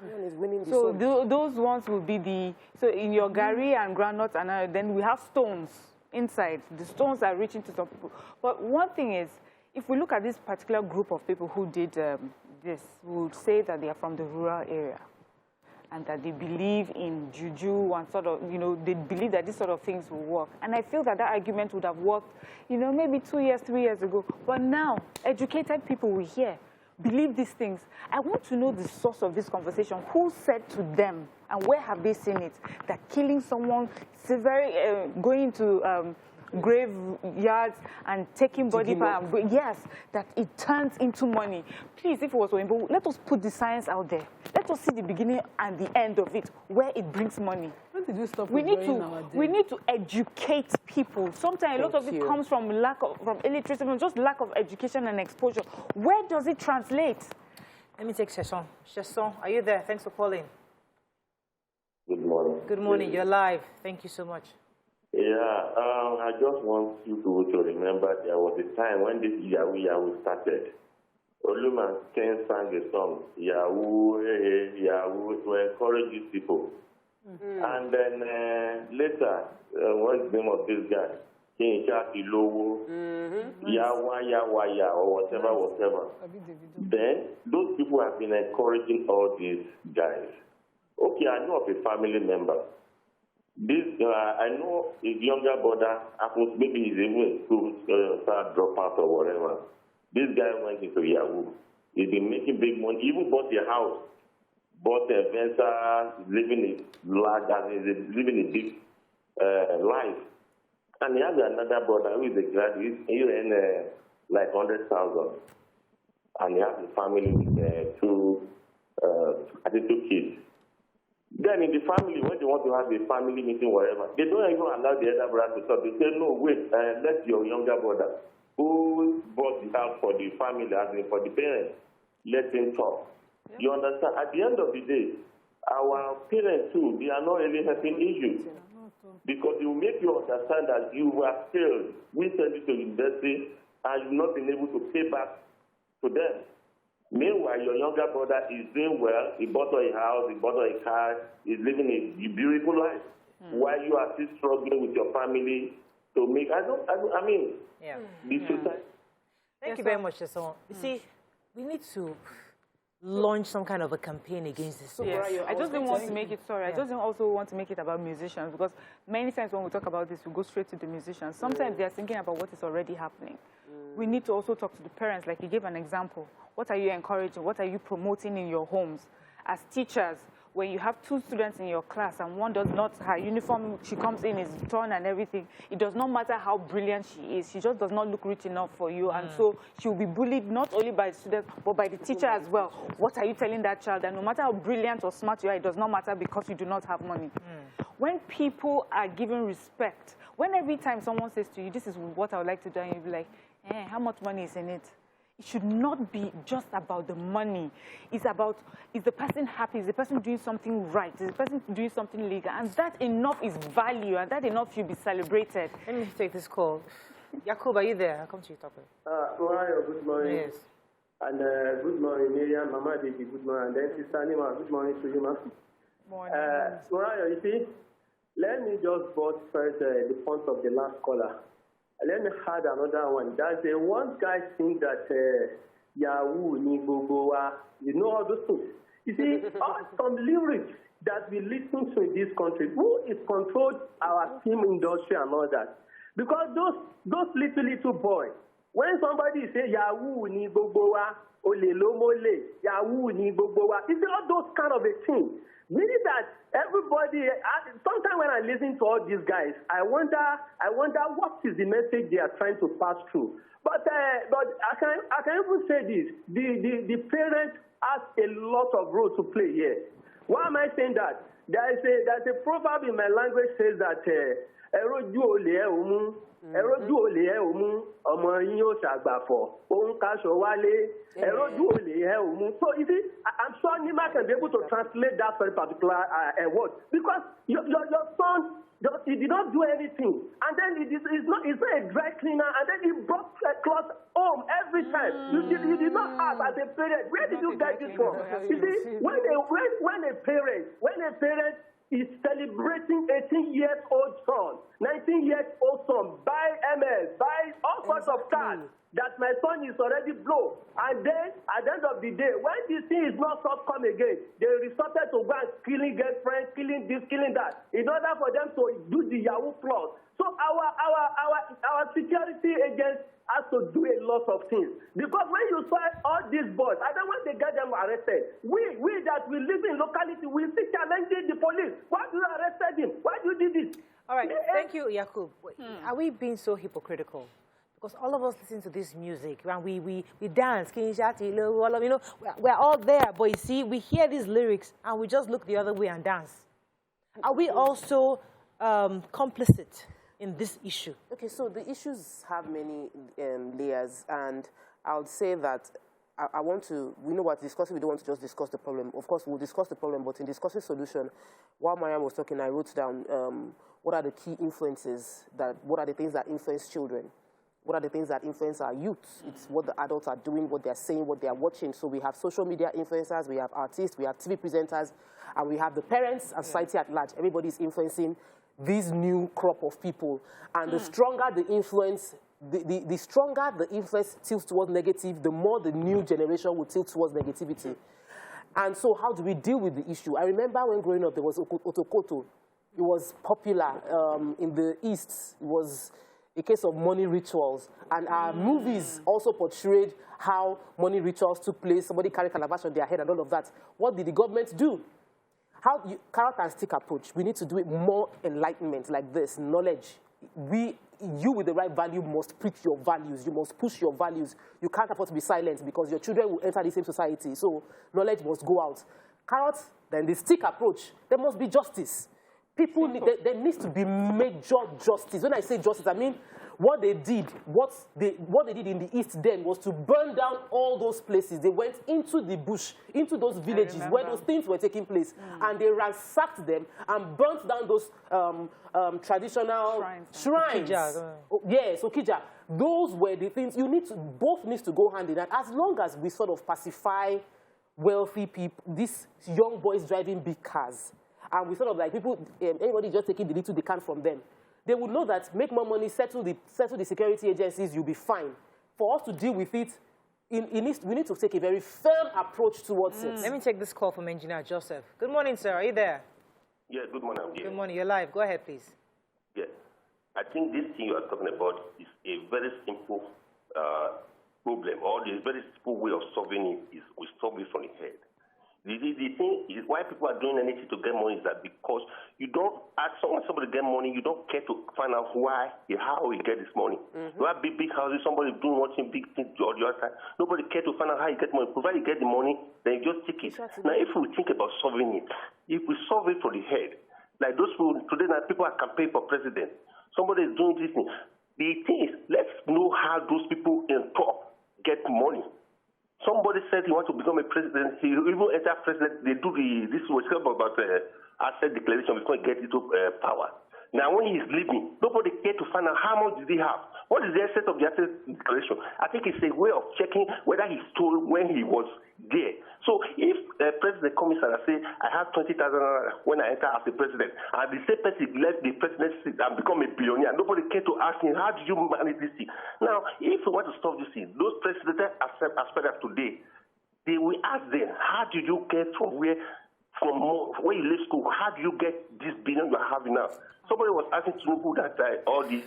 So those ones will be the, so in your gari and groundnut, and then we have stones inside. The stones are reaching to some people. But one thing is, if we look at this particular group of people who did this, we would say that they are from the rural area, and that they believe in juju and sort of, you know, they believe that these sort of things will work. And I feel that that argument would have worked, you know, maybe 2 years, 3 years ago. But now, educated people will hear, believe these things. I want to know the source of this conversation. Who said to them, and where have they seen it, that killing someone, going to graveyards and taking body part, yes, that it turns into money. Please, if it was Oyinbo, let us put the science out there. Let us see the beginning and the end of it, where it brings money. When did you stop? We need to educate people. Sometimes a lot of it comes from illiteracy, from just lack of education and exposure. Where does it translate? Let me take Chesson. Chesson, are you there? Thanks for calling. Good morning. Good morning. You're live. Thank you so much. Yeah, I just want you to remember there was a time when this Yahoo Yahoo started. Oluman Ken sang a song, Yahoo, hey, Yahoo, to encourage these people. And then later, what's the name of this guy? King Shaki Lowo, Yawa, or whatever. Then those people have been encouraging all these guys. Okay, I know of a family member. This, I know his younger brother, maybe he's even in school, start drop out or whatever. This guy went into Yahoo. He's been making big money. He even bought a house, bought a venture, living a big life. And he has another brother who is a graduate. He earned like 100,000. And he has a family with two kids. Then in the family, when they want to have a family meeting, whatever, they don't even allow the other brother to talk. They say, no, wait, let your younger brother, who bought the house for the family, as in for the parents, let him talk. Yep. You understand? At the end of the day, our parents too, they are not really helping issues. Because they will make you understand that you were failed. We sent you to university and you've not been able to pay back to them. Meanwhile, your younger brother is doing well. He bought a house, he bought a car, he's living a beautiful life. While you are still struggling with your family to make, I mean, the society. Thank you very much, Chesson. You see, we need to launch some kind of a campaign against this. So Morayo, I just didn't want to make it, I just also want to make it about musicians, because many times when we talk about this, we go straight to the musicians. Sometimes they are thinking about what is already happening. We need to also talk to the parents, like you gave an example. What are you encouraging? What are you promoting in your homes? As teachers, when you have 2 students in your class and one does not, her uniform, she comes in, is torn and everything, it does not matter how brilliant she is, she just does not look rich enough for you, and so she will be bullied not only by the students, but by the teacher as well. What are you telling that child? And no matter how brilliant or smart you are, it does not matter because you do not have money. When people are given respect, when every time someone says to you, this is what I would like to do, and you'll be like, how much money is in it? It should not be just about the money. It's about, is the person happy? Is the person doing something right? Is the person doing something legal? And that enough is value, and that enough should be celebrated. Let me take this call. Yakub, are you there? I'll come to you, topic. Morayo, good morning. Yes. And good morning, Miriam, Mama Deji, good morning. And then Sister Nima, good morning to you, ma'am. Morning. Morayo, you see, let me just bust first the point of the last caller. Let me add another one. That's the one guy think that Yahoo Yahoo, you know all those things. You see, some lyrics that we listen to in this country, who is controlled our film industry and all that? Because those little boys, when somebody say Yahoo ni gbogbo wa, ole lo mole, Yahoo ni gbogbo wa, it's all those kind of a thing. Meaning that everybody, sometimes when I listen to all these guys, I wonder what is the message they are trying to pass through. But I can even say this: the parents has a lot of role to play here. Why am I saying that? There's a proverb in my language says that eroju ole omu, eroju ole omu, ọmọ yin yo ṣàgbàfọ̀, ohun kaṣọ wálé, eroju ole omu. So you see, I'm sure Nima can be able to translate that very particular word because your son. He did not do anything, and then it's not a dry cleaner, and then he brought clothes home every time. You did not ask as a parent, where did you get this from? You see, when a parent is celebrating 18-year-old son, 19-year-old son, buy MS, buy all sorts of cars, that my son is already blown. And then, at the end of the day, when this thing is not come again, they resorted to go and killing girlfriends, killing this, killing that, in order for them to do the Yahoo plot. So our security agents has to do a lot of things. Because when you saw all these boys, and then when they get them arrested, we that we live in locality, we still challenging the police. Why do you arrested him? Why do you do this? All right, thank you, Yakub. Are we being so hypocritical? Because all of us listen to this music, and we dance, you know, we're all there, but you see, we hear these lyrics, and we just look the other way and dance. Are we also complicit in this issue? Okay, so the issues have many layers, and I would say that we know what discussing, we don't want to just discuss the problem. Of course, we'll discuss the problem, but in discussing solution, while Mariam was talking, I wrote down what are the key influences, what are the things that influence children? What are the things that influence our youth? It's what the adults are doing, what they're saying, what they're watching. So we have social media influencers, we have artists, we have TV presenters, and we have the parents and society at large. Everybody's influencing this new crop of people. And the stronger the influence, the stronger the influence tilts towards negative, the more the new generation will tilt towards negativity. And so how do we deal with the issue? I remember when growing up, there was Otokoto. It was popular in the East. It was a case of money rituals. And our movies also portrayed how money rituals took place. Somebody carried calabash on their head and all of that. What did the government do? Carrot and stick approach. We need to do it more enlightenment like this, knowledge. You with the right value must preach your values. You must push your values. You can't afford to be silent because your children will enter the same society. So knowledge must go out. Carrot, then the stick approach. There must be justice. People, there needs to be major justice. When I say justice, I mean what they did in the East then was to burn down all those places. They went into the bush, into those villages where those things were taking place, and they ransacked them and burnt down those traditional shrines. Yes, Okija. Those were the things both needs to go hand in hand. As long as we sort of pacify wealthy people, these young boys driving big cars, and we sort of like people, everybody just taking the little they can from them. They would know that make more money, settle the security agencies, you'll be fine. For us to deal with it, we need to take a very firm approach towards it. Let me take this call from Engineer Joseph. Good morning, sir. Are you there? Yeah, good morning. Good morning. You're live. Go ahead, please. Yeah. I think this thing you are talking about is a very simple problem, or the very simple way of solving it is we solve it from the head. The thing is why people are doing anything to get money is that because you don't ask somebody to get money, you don't care to find out why, how he get this money. You have big houses, somebody doing one thing, big thing or the other side. Nobody care to find out how you get money. Provided you get the money, then you just take it. Now, if we think about solving it, if we solve it from the head, like those people today, now people are campaigning for president. Somebody is doing this thing. The thing is, let's know how those people in top get money. Somebody said he wants to become a president. He even enter president. They do this was about asset declaration before he get into power. Now, when he's leaving, nobody cared to find out how much did he have. What is the essence of the asset declaration? I think it's a way of checking whether he stole when he was there. So if the president comes and say, I have 20,000 when I enter as the president, and the same person left the presidency and become a billionaire, nobody cared to ask him, how did you manage this thing? Now, if we want to stop this thing, those presidential aspirants today, they will ask them, how did you get from where you leave school? How do you get this billion you're having now? Somebody was asking Tinubu that all this.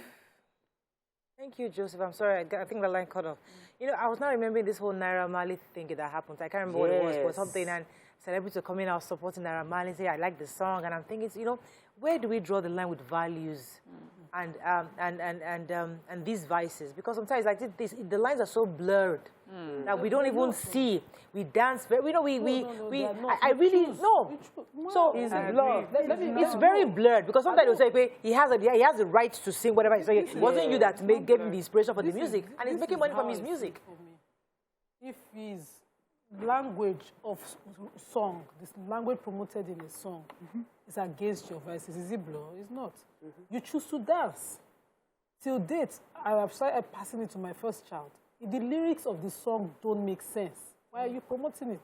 Thank you, Joseph. I'm sorry, I think the line cut off. You know, I was not remembering this whole Naira Marley thing that happened. I can't remember what it was, but something, and celebrities are coming out supporting Naira Marley and say, I like the song, and I'm thinking, you know, where do we draw the line with values and these vices? Because sometimes like the lines are so blurred that we don't even see. We dance, I really know. So it's very blurred because sometimes they'll say he has the right to sing whatever he's saying. It wasn't you that gave him the inspiration for the music, and he's making money from his music. If his language of song, this language promoted in a song, is against your vices, is it blur? It's not. You choose to dance. Till date, I have started passing it to my first child. If the lyrics of the song don't make sense, why are you promoting it?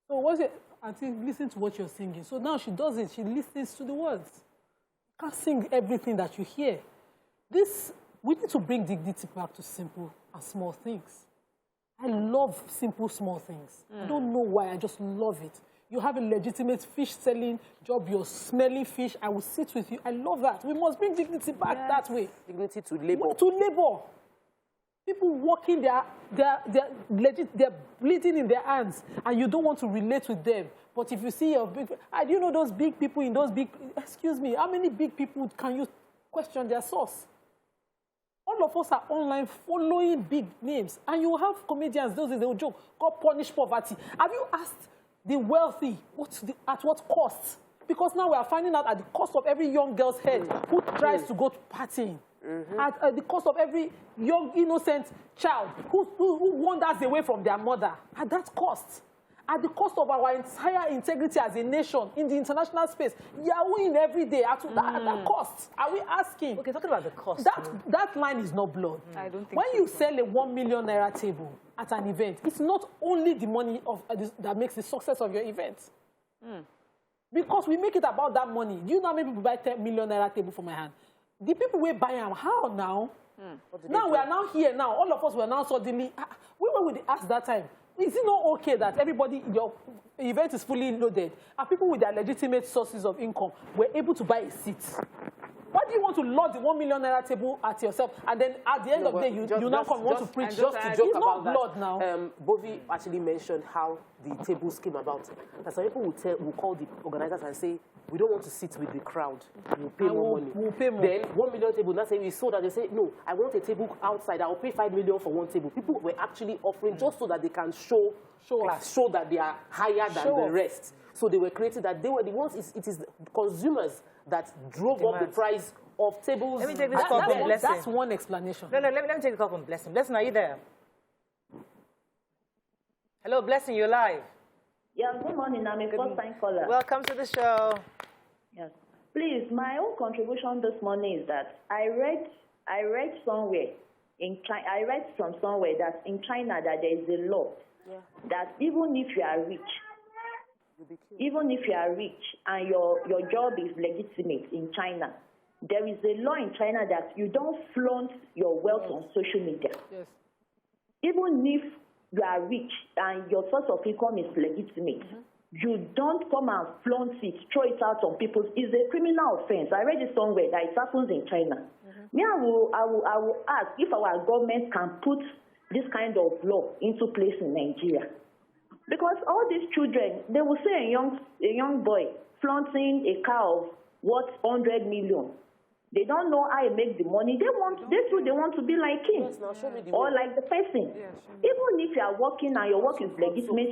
So what's it? I think listen to what you're singing. So now she does it. She listens to the words. You can't sing everything that you hear. We need to bring dignity back to simple and small things. I love simple, small things. I don't know why. I just love it. You have a legitimate fish selling job. You're smelling fish. I will sit with you. I love that. We must bring dignity back that way. Dignity to labor. To labor. People working, they're bleeding in their hands, and you don't want to relate with them. But if you see your big, do you know those big people in those big, excuse me, how many big people can you question their source? All of us are online following big names, and you have comedians, those days they will joke, God punish poverty. Have you asked the wealthy at what cost? Because now we are finding out at the cost of every young girl's head who tries to go to partying. At the cost of every young, innocent child who wanders away from their mother. At that cost. At the cost of our entire integrity as a nation in the international space. Yahooing every day at that cost. Are we asking? Okay, talking about the cost. That line is not blurred. I don't think when you sell a 1 million naira table at an event, it's not only the money that makes the success of your event. Because we make it about that money. Do you know how many people buy 10 million naira table from my hand? The people will buy them. How now? Now we are now here now. All of us were now suddenly. Where would they ask that time? Is it not okay that everybody, your event is fully loaded, and people with their legitimate sources of income were able to buy a seat? Why do you want to load the 1 million naira table at yourself, and then at the end of the day, you now come want to preach? Just to joke about that, blood now. Bovi actually mentioned how the tables came about. That some people will call the organizers and say, we don't want to sit with the crowd. We'll pay more money. We'll pay more. Then 1 million table, now say we sold that. They say, no, I want a table outside. I'll pay 5 million for one table. People were actually offering just so that they can show that they are higher than the rest. So they were creating that. They were the ones, it is consumers that drove up the price of tables. Let me take this call from Blessing. That's one explanation. No, let me take the call from Blessing. Blessing, are you there? Hello, Blessing, you're live. Yeah, good morning. I'm a first-time caller. Welcome to the show. Yes. Please, my own contribution this morning is that I read somewhere in China, from somewhere that in China that there is a law that even if you are rich, and your job is legitimate in China, there is a law in China that you don't flaunt your wealth on social media. Yes. Even if you are rich and your source of income is legitimate, you don't come and flaunt it, throw it out on people. It's a criminal offense. I read it somewhere that it happens in China. Me, I will ask if our government can put this kind of law into place in Nigeria. Because all these children, they will say a young boy flaunting a car of worth 100 million. They don't know how he makes the money. They want to be like him, or like the person. Even if you are working and your work is legitimate,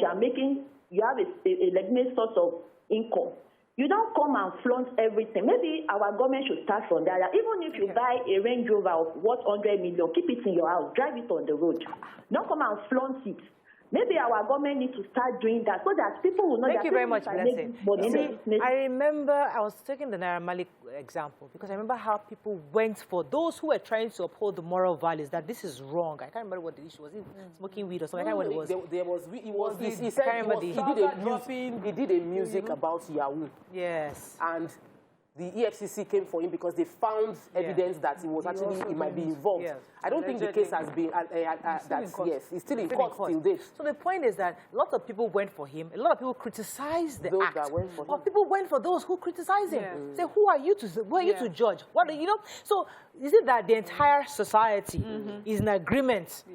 you have a legitimate source of income. You don't come and flaunt everything. Maybe our government should start from there. Even if you buy a Range Rover of worth 100 million, keep it in your house, drive it on the road. Don't come and flaunt it. Maybe our government needs to start doing that so that people will know Thank that you very much, Blessing. See, I remember I was taking the Naira Marley example because I remember how people went for those who were trying to uphold the moral values that this is wrong. I can't remember what the issue was. Smoking weed or something. I can't remember what it was. He said he did a music about Yahoo. Yes. And the EFCC came for him because they found evidence that he was actually, he might be involved. Yes. I don't think the case has been, he's still in court till date. So the point is that a lot of people went for him. A lot of people criticized the act. That went for him. Or people went for those who criticized him. Say, who are you to judge? What do you know? So is it that the entire society is in agreement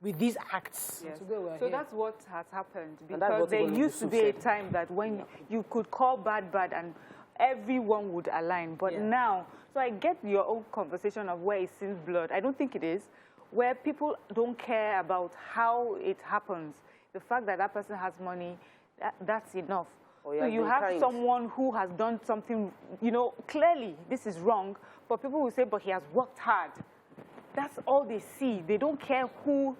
with these acts? Yes. So that's what has happened. Because there used to be a time that when you could call bad and everyone would align. But now, so I get your own conversation of where it seems blood. I don't think it is. Where people don't care about how it happens. The fact that that person has money, that's enough. So you have someone who has done something, you know, clearly this is wrong, but people will say, but he has worked hard. That's all they see. They don't care who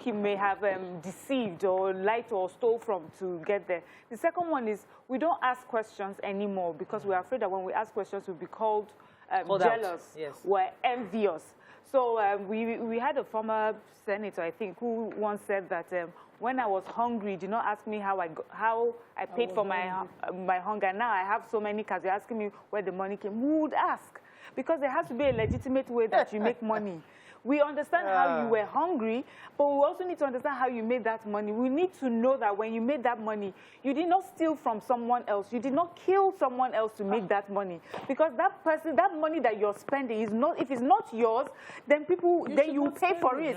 he may have deceived or lied or stole from to get there. The second one is we don't ask questions anymore because we're afraid that when we ask questions, we'll be called jealous. Yes. We're envious. So we had a former senator, I think, who once said that when I was hungry, did not ask me how I paid for my hunger. Now I have so many cars. You're asking me where the money came. Who would ask? Because there has to be a legitimate way that you make money. We understand how you were hungry, but we also need to understand how you made that money. We need to know that when you made that money, you did not steal from someone else. You did not kill someone else to make that money. Because that person, that money that you're spending is not, if it's not yours, then you pay for it.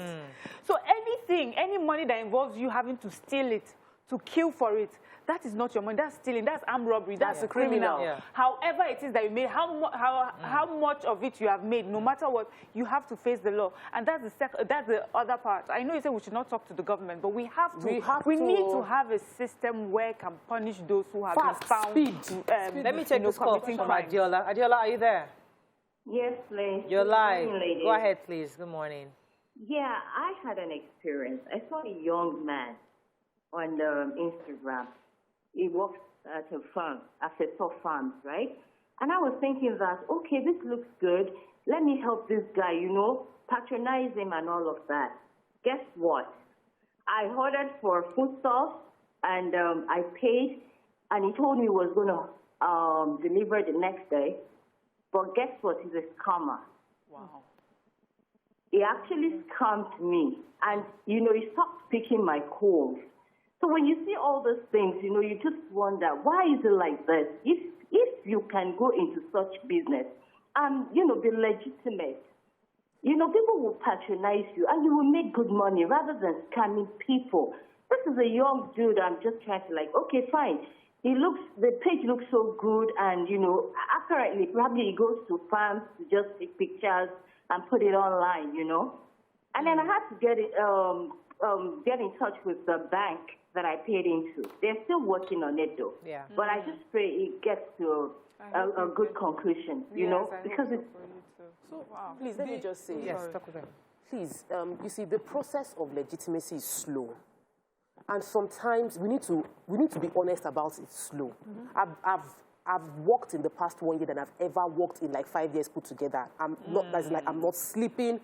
So any money that involves you having to steal it, to kill for it, that is not your money. That's stealing. That's armed robbery. That's a criminal. Yeah. However it is that you made, how much of it you have made, no matter what, you have to face the law. And that's the other part. I know you say we should not talk to the government, but we need to have a system where it can punish those who have been found. Let me take this call from Adiola. Adiola, are you there? Yes, please. You're live. Go ahead, please. Good morning. Yeah, I had an experience. I saw a young man on Instagram. He works at a farm, Assetto Farms, right? And I was thinking that, okay, this looks good. Let me help this guy, you know, patronize him and all of that. Guess what? I ordered for foodstuffs and I paid, and he told me he was going to deliver the next day. But guess what? He's a scammer. Wow. He actually scammed me. And, you know, he stopped picking my calls. So when you see all those things, you know, you just wonder, why is it like this? If you can go into such business and, you know, be legitimate, you know, people will patronize you and you will make good money rather than scamming people. This is a young dude. I'm just trying to okay, fine. The page looks so good and, you know, apparently, probably he goes to farms to just take pictures and put it online, you know. And then I had to get in touch with the bank that I paid into. They're still working on it, though. Yeah. But I just pray it gets to a good conclusion, you know, because it's... So, please, let me just say... Yes, talk with them. Please, you see, the process of legitimacy is slow. And sometimes we need to be honest about it slow. I've worked in the past 1 year than I've ever worked in like 5 years put together. I'm not sleeping.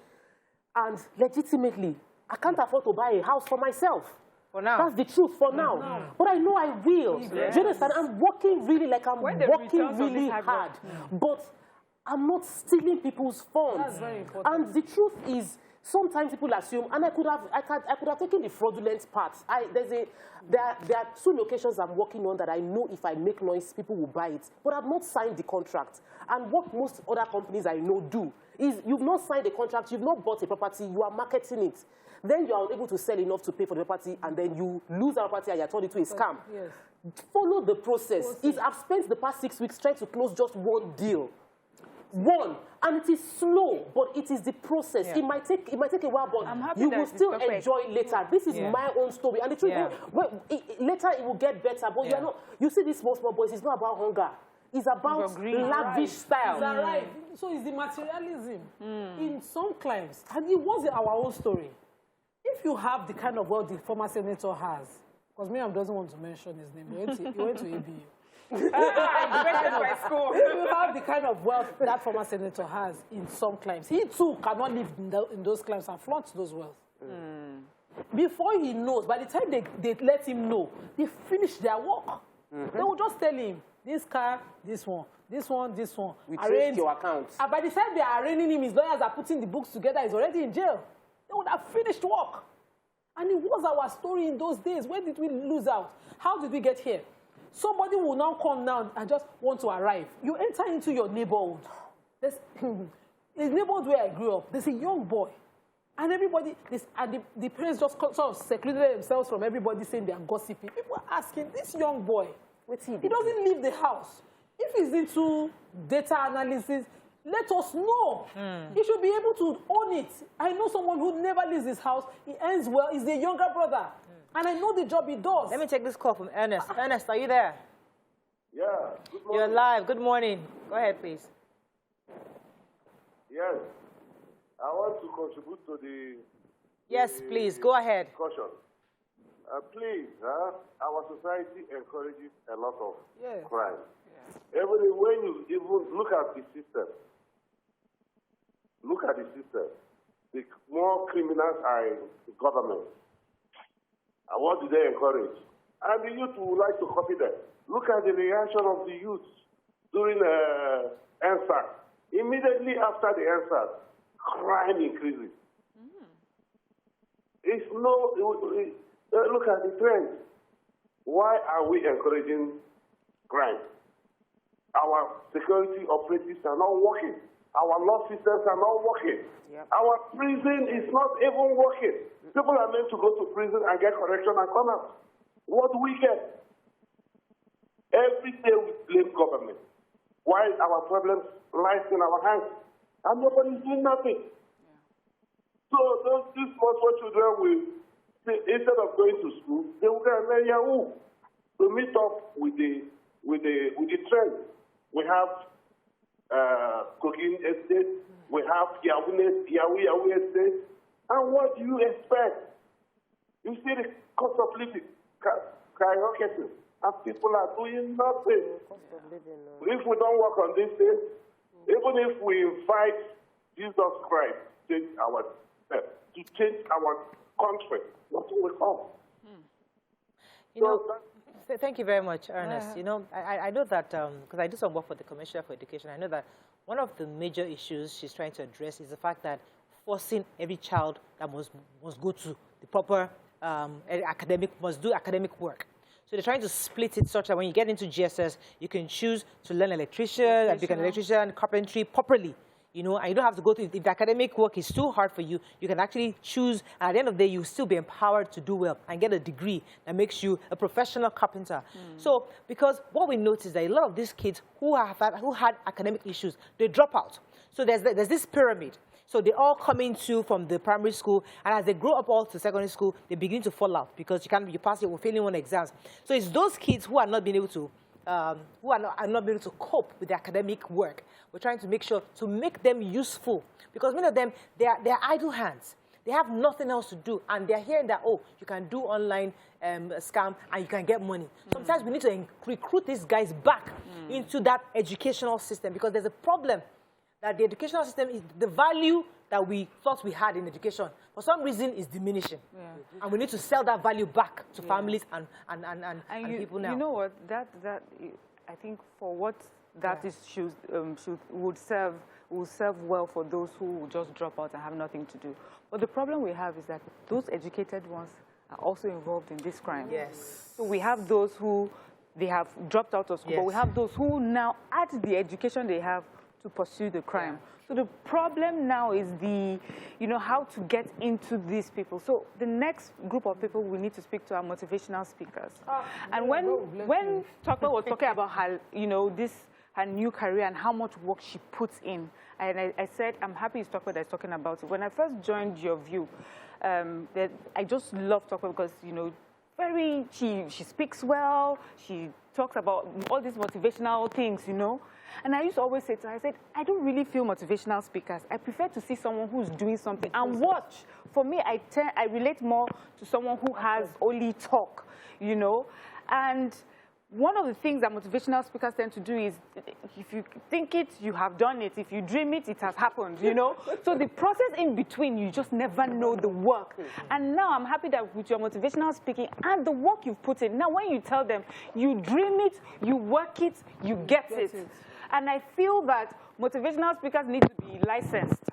And legitimately, I can't afford to buy a house for myself. For now. That's the truth for now. But I know I will. Yes. Do you understand? I'm working really working really hard. But I'm not stealing people's funds. That's very important. And the truth is, sometimes people assume, and I could have taken the fraudulent part. There are 2 locations I'm working on that I know if I make noise, people will buy it. But I've not signed the contract. And what most other companies I know do is you've not signed the contract, you've not bought a property, you are marketing it. Then you are unable to sell enough to pay for the property, and then you lose that property and you're turned into a scam. Yes. Follow the process. I've spent the past 6 weeks trying to close just one deal. And it is slow, but it is the process. Yeah. It might take a while, but you will still enjoy it later. This is my own story. And the truth is, later it will get better, but you see these small boys, it's not about hunger. It's about lavish style. So it's the materialism in some climes. And it was our own story. if you have the kind of wealth the former senator has, because Miriam doesn't want to mention his name, he went to ABU. If you have the kind of wealth that former senator has in some climes, he too cannot live in those climes and flaunt those wealth. Before he knows, by the time they let him know, they finish their work. They will just tell him, this car, this one, this one, this one. We traced your accounts. And by the time they are arraigning him, his lawyers are putting the books together, he's already in jail. They would have finished work. And it was our story in those days. Where did we lose out? How did we get here? Somebody will now come now and just want to arrive. You enter into your neighborhood. The neighborhood where I grew up, there's a young boy. And everybody, the parents just sort of secluded themselves from everybody saying they are gossiping. People are asking, this young boy, he doesn't leave the house. If he's into data analysis, let us know. He should be able to own it. I know someone who never leaves his house. He earns well. He's a younger brother. And I know the job he does. Let me take this call from Ernest. Ernest, are you there? Yeah. Good morning. You're live. Good morning. Go ahead, please. Yes. I want to contribute to the... Yes, please. Go ahead. Discussion. Please, our society encourages a lot of crime. Yeah. Even when you even look at the system, the more criminals are in the government. And what do they encourage? And the youth would like to copy them. Look at the reaction of the youth during answer. Immediately after the answer, crime increases. It's look at the trend. Why are we encouraging crime? Our security operatives are not working. Our law systems are not working. Yep. Our prison is not even working. People are meant to go to prison and get correction and come out. What do we get? Every day we blame government. Why our problems lies in our hands? And nobody's doing nothing. Yeah. So these small children will, instead of going to school, they will go and learn Yahoo to meet up with the trend. We have cooking estate, we have Yahoo Yahoo estate, and what do you expect? You see the cost of living skyrocketing, and people are doing nothing. If we don't work on this thing, even if we invite Jesus Christ to change our country, nothing will come. Thank you very much, Ernest. You know, I know that, because I do some work for the Commissioner for Education, I know that one of the major issues she's trying to address is the fact that forcing every child that must go to the proper must do academic work. So they're trying to split it such that when you get into GSS, you can choose to learn electrician, become an electrician, carpentry properly. You know, and you don't have to go to, if the academic work is too hard for you, you can actually choose, and at the end of the day, you'll still be empowered to do well and get a degree that makes you a professional carpenter. So, because what we notice is that a lot of these kids who had academic issues, they drop out. So there's this pyramid. So they all come into from the primary school, and as they grow up all to secondary school, they begin to fall out because you pass your failing on exams. So it's those kids who are not being able to who are not able to cope with the academic work. We're trying to make sure to make them useful, because many of them, they're idle hands. They have nothing else to do, and they're hearing that, oh, you can do online scam and you can get money. Sometimes we need to recruit these guys back into that educational system, because there's a problem that the educational system is the value that we thought we had in education, for some reason, is diminishing. And we need to sell that value back to families and people now. You know what? That I think for what that is would serve well for those who just drop out and have nothing to do. But the problem we have is that those educated ones are also involved in this crime. Yes. So we have those who they have dropped out of school, but we have those who now add the education they have to pursue the crime. So the problem now is how to get into these people. So the next group of people we need to speak to are motivational speakers. And when Tokwe was talking about her, her new career and how much work she puts in, and I said, I'm happy it's Tokwe that's talking about it. When I first joined YourView, I just love Tokwe because, she speaks well, she talks about all these motivational things, you know. And I used to always say to her, I said, I don't really feel motivational speakers. I prefer to see someone who's doing something and watch. For me, I relate more to someone who has only talk, you know. And one of the things that motivational speakers tend to do is, if you think it, you have done it. If you dream it, it has happened, you know? So the process in between, you just never know the work. And now I'm happy that with your motivational speaking and the work you've put in, now when you tell them, you dream it, you work it, you get it. And I feel that motivational speakers need to be licensed.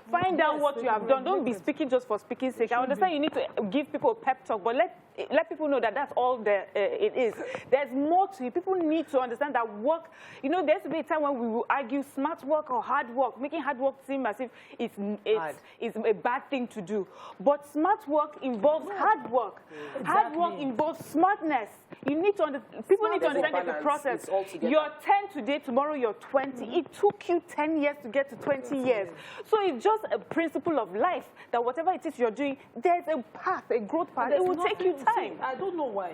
Find out what you have done. Don't be speaking just for speaking's sake. I understand you need to give people a pep talk, but let people know that that's all it is. There's more to it. People need to understand that work, you know, there used to be a time when we will argue smart work or hard work, making hard work seem as if it's a bad thing to do. But smart work involves hard work. Exactly. Hard work involves smartness. You need to people need to understand the process. You're 10 today, tomorrow you're 20. It took you 10 years to get to 20 years. So it's just a principle of life that whatever it is you're doing, there's a path, a growth path. It will take you time. I don't know why.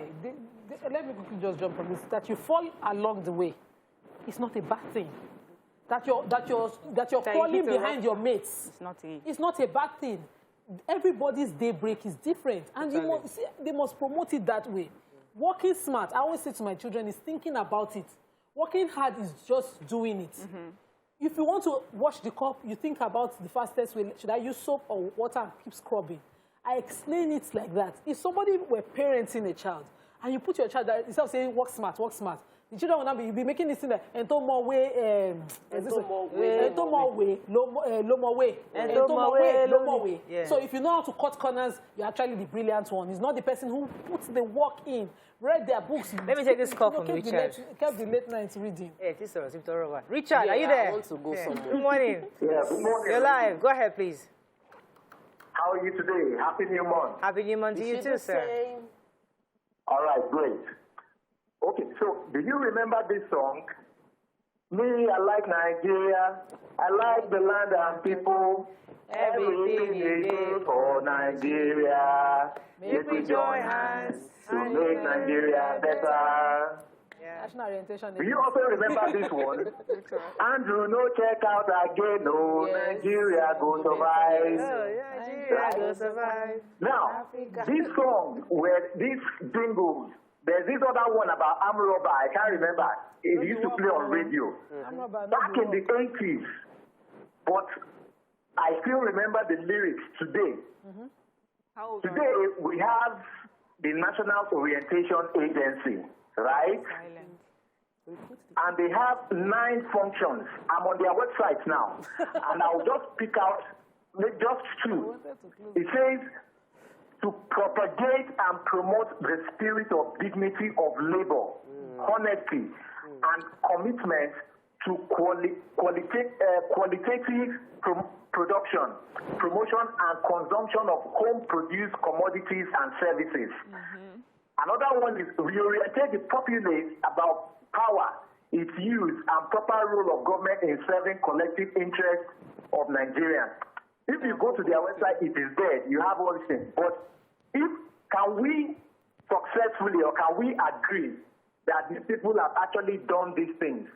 Let me quickly just jump from this. That you fall along the way, it's not a bad thing. That you're falling behind your mates, it's not a bad thing. Everybody's daybreak is different, and they must promote it that way. Working smart, I always say to my children, is thinking about it. Working hard is just doing it. If you want to wash the cup, you think about the fastest way. Should I use soap or water and keep scrubbing? I explain it like that. If somebody were parenting a child, and you put your child there, instead of saying, work smart, the children will not be, you'll be making this thing like, ento more way, low more way. Yeah. So if you know how to cut corners, you're actually the brilliant one. It's not the person who puts the work in, read their books. Let me take this call from Richard. Kept the late night reading. Hey, this is Richard, are you there? I want to go somewhere. Good morning. Yeah, good morning. You're live. Go ahead, please. How are you today? Happy New Month. Happy New Month to you too, sir. All right, great. Okay, so do you remember this song? Me, I like Nigeria. I like the land and people. Everything they do for Nigeria. Make we join hands to make Nigeria better. National orientation. Do you also remember this one? Andrew, no check out again, no. Nigeria go survive. Nigeria go survive. Now, this song, where these jingles, there's this other one about arm robber, I can't remember. It used to play on radio. Back in the 80s. But I still remember the lyrics today. Today, we have the National Orientation Agency, right? And they have 9 functions. I'm on their website now. And I'll just pick out just 2. It says, to propagate and promote the spirit of dignity of labor, honesty, and commitment to qualitative production, promotion, and consumption of home-produced commodities and services. Another one is reorientate the populace about power, its use, and proper role of government in serving collective interests of Nigerians. If you go to their website, it is there. You have all these things. But can we successfully, or can we agree that these people have actually done these things?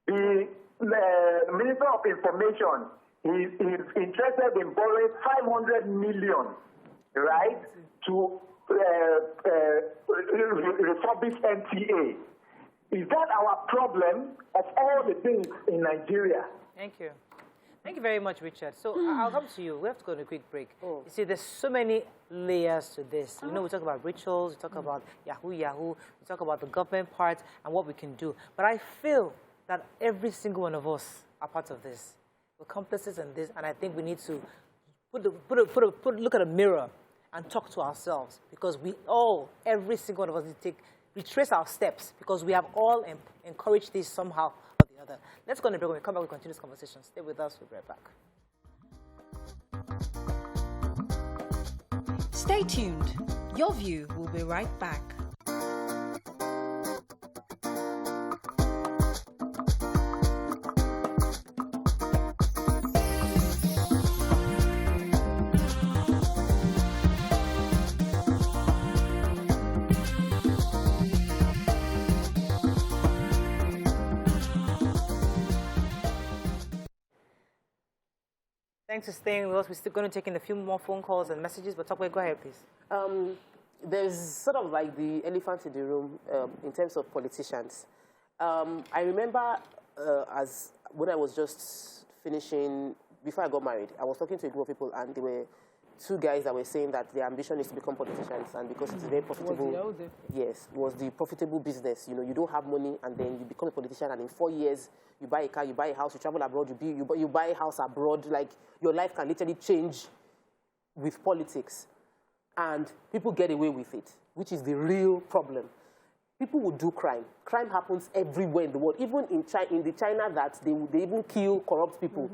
The Minister of Information is interested in borrowing 500 million, right, to refurbish NTA. Is that our problem of all the things in Nigeria? Thank you. Thank you very much, Richard. So I'll come to you. We have to go on a quick break. You see, there's so many layers to this. You know, we talk about rituals, we talk about Yahoo Yahoo, we talk about the government part and what we can do. But I feel that every single one of us are part of this. We're complicit in this, and I think we need to look at a mirror and talk to ourselves, because we all, every single one of us, need to retrace our steps, because we have all encouraged this somehow or the other. Let's go on a break. When we come back, we'll continue this conversation. Stay with us. We'll be right back. Stay tuned. Your View will be right back. Thanks for staying with us. We're still going to take in a few more phone calls and messages, but Tokwe, go ahead, please. There's sort of like the elephant in the room in terms of politicians. I remember when I was just finishing, before I got married, I was talking to a group of people, and there were two guys that were saying that their ambition is to become politicians, and because it's very profitable. Yes, it was the profitable business. You know, you don't have money, and then you become a politician, and in 4 years, you buy a car, you buy a house, you travel abroad, you buy a house abroad. Like, your life can literally change with politics. And people get away with it, which is the real problem. People will do crime. Crime happens everywhere in the world. Even in the China that they even kill corrupt people.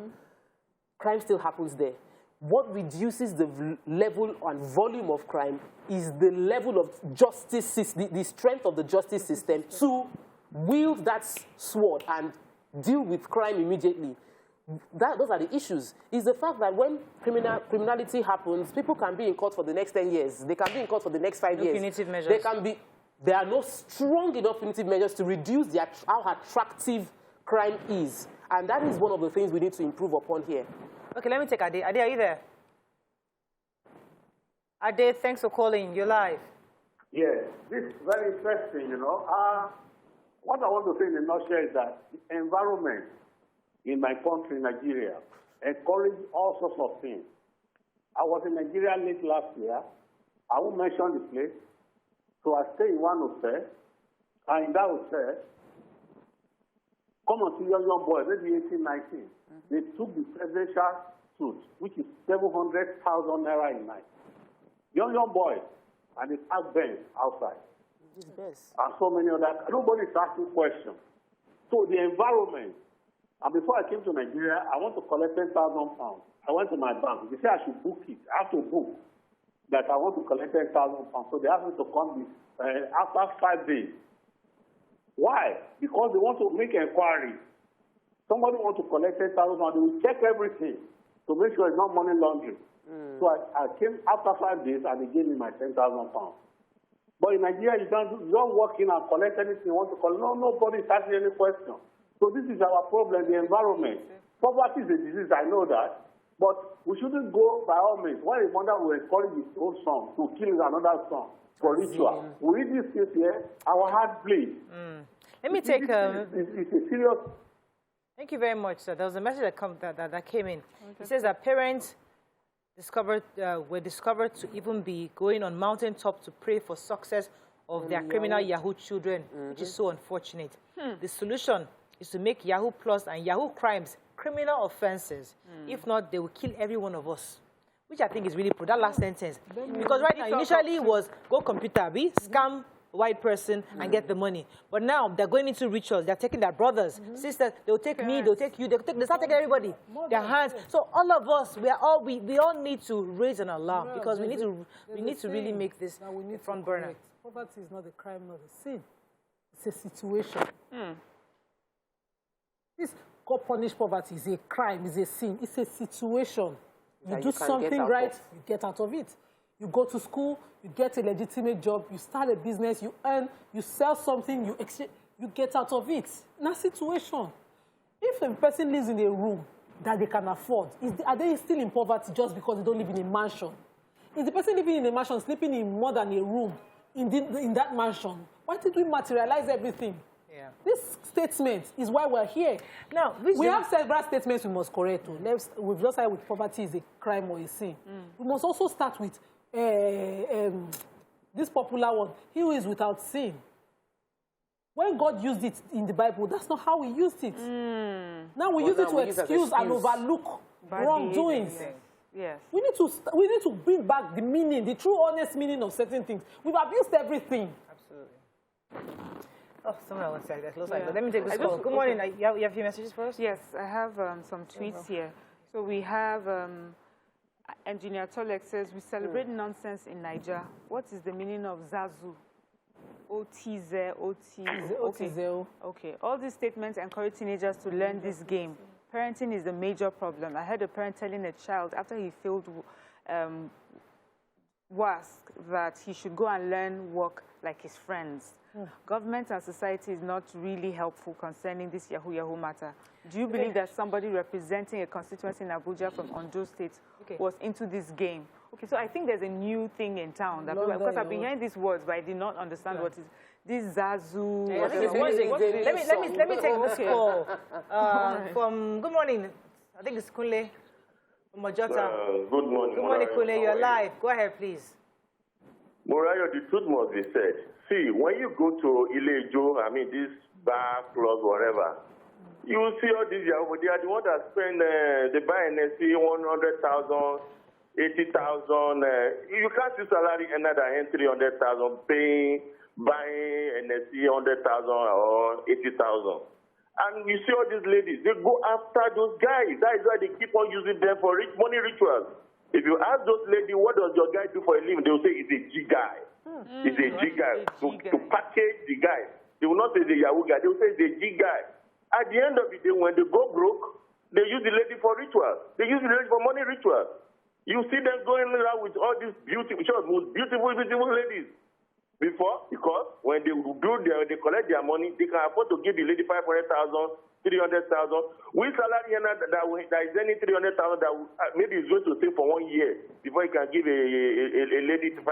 Crime still happens there. What reduces the level and volume of crime is the level of justice, the strength of the justice system to wield that sword and deal with crime immediately. Those are the issues. Is the fact that when criminality happens, people can be in court for the next 10 years. They can be in court for the next 5 years. Punitive measures. There are no strong enough punitive measures to reduce how attractive crime is. And that is one of the things we need to improve upon here. Okay, let me take Ade. Ade, are you there? Ade, thanks for calling. You're live. Yes, this is very interesting, you know. What I want to say in a nutshell is that the environment in my country, Nigeria, encourage all sorts of things. I was in Nigeria late last year. I won't mention the place. So I stay in one hotel, and in that hotel, come and see young boys, maybe 18, 19. They took the presidential suit, which is 700,000 naira a night. Young boys, and they have them outside. And so many other, nobody is asking questions. So the environment, and before I came to Nigeria, I want to collect 10,000 pounds. I went to my bank. They said I should book it. I have to book that I want to collect 10,000 pounds. So they asked me to come after 5 days. Why? Because they want to make inquiry. Somebody wants to collect 10,000 pounds. They will check everything to make sure it's not money laundering. So I came after 5 days and they gave me my 10,000 pounds. But in Nigeria, you don't walk in and collect anything you want to collect. No, nobody is asking any question. So this is our problem, the environment. Poverty is a disease, I know that. But we shouldn't go by all means. When a mother will encourage his own son to kill another son for ritual, we read this case here, our heart bleeds. Let me take... It's a serious... Thank you very much, sir. There was a message that came in. It says that parents were discovered to even be going on mountaintop to pray for success of their criminal Yahoo children, which is so unfortunate. The solution is to make Yahoo Plus and Yahoo crimes criminal offenses. If not, they will kill every one of us, which I think is really that last sentence. Because right now, initially it was go computer, scam white person and get the money. But now they're going into rituals. They're taking their brothers, sisters. They'll take me. They'll take you. They start taking everybody. Their hands. So all of us, we all need to raise an alarm because we need to really make this a front burner. Poverty is not a crime, not a sin. It's a situation. This God punish poverty is a crime, is a sin. It's a situation. You do something right, you get out of it. You go to school, you get a legitimate job, you start a business, you earn, you sell something, you get out of it. In a situation, if a person lives in a room that they can afford, are they still in poverty just because they don't live in a mansion? Is the person living in a mansion sleeping in more than a room in that mansion? Why did we materialize everything? Yeah. This statement is why we're here. Now, we have several statements we must correct. We've just started with poverty is a crime or a sin. We must also start with this popular one, he who is without sin. When God used it in the Bible, that's not how he used it. Now we use it to excuse and overlook wrongdoings. Yes. We need to bring back the meaning, the true honest meaning of certain things. We've abused everything. Absolutely. Oh, someone else said that. But let me take this call. Good morning. You have a few messages for us? Yes, I have some tweets here. So we have Engineer Tolek says, we celebrate nonsense in Niger. What is the meaning of Zazu? O-T-Z-O-T. Okay. All these statements encourage teenagers to learn this game. Parenting is the major problem. I heard a parent telling a child after he failed was that he should go and learn work like his friends. Government and society is not really helpful concerning this Yahoo Yahoo matter. Do you believe that somebody representing a constituency in Abuja from Ondo State was into this game? Okay, so I think there's a new thing in town. That people, because I've been hearing these words, but I did not understand what is this Zazu. Let me take this call from, good morning, I think it's Kunle from Majota. Good morning. Good morning, Kunle, you're live. Go ahead, please. Morayo, the truth must be said. See, when you go to Ilejo, I mean, this bar, club, whatever, you will see all these Yahoo. They are the ones that spend, they buy NSC 100,000, 80,000. You can't see salary another than 300,000 paying, buying NSC 100,000 or 80,000. And you see all these ladies, they go after those guys. That is why they keep on using them for money rituals. If you ask those ladies, what does your guy do for a living? They will say, it's a G guy. It's a G guy. To package the guy. They will not say the Yahoo guy. They will say it's a G guy. At the end of the day, when they go broke, they use the lady for rituals. They use the lady for money rituals. You see them going around with all these beautiful ladies. Before, because when they they collect their money, they can afford to give the lady 500,000, 300,000. With salary that is any 300,000 that maybe is going to stay for 1 year before you can give a lady 500,000.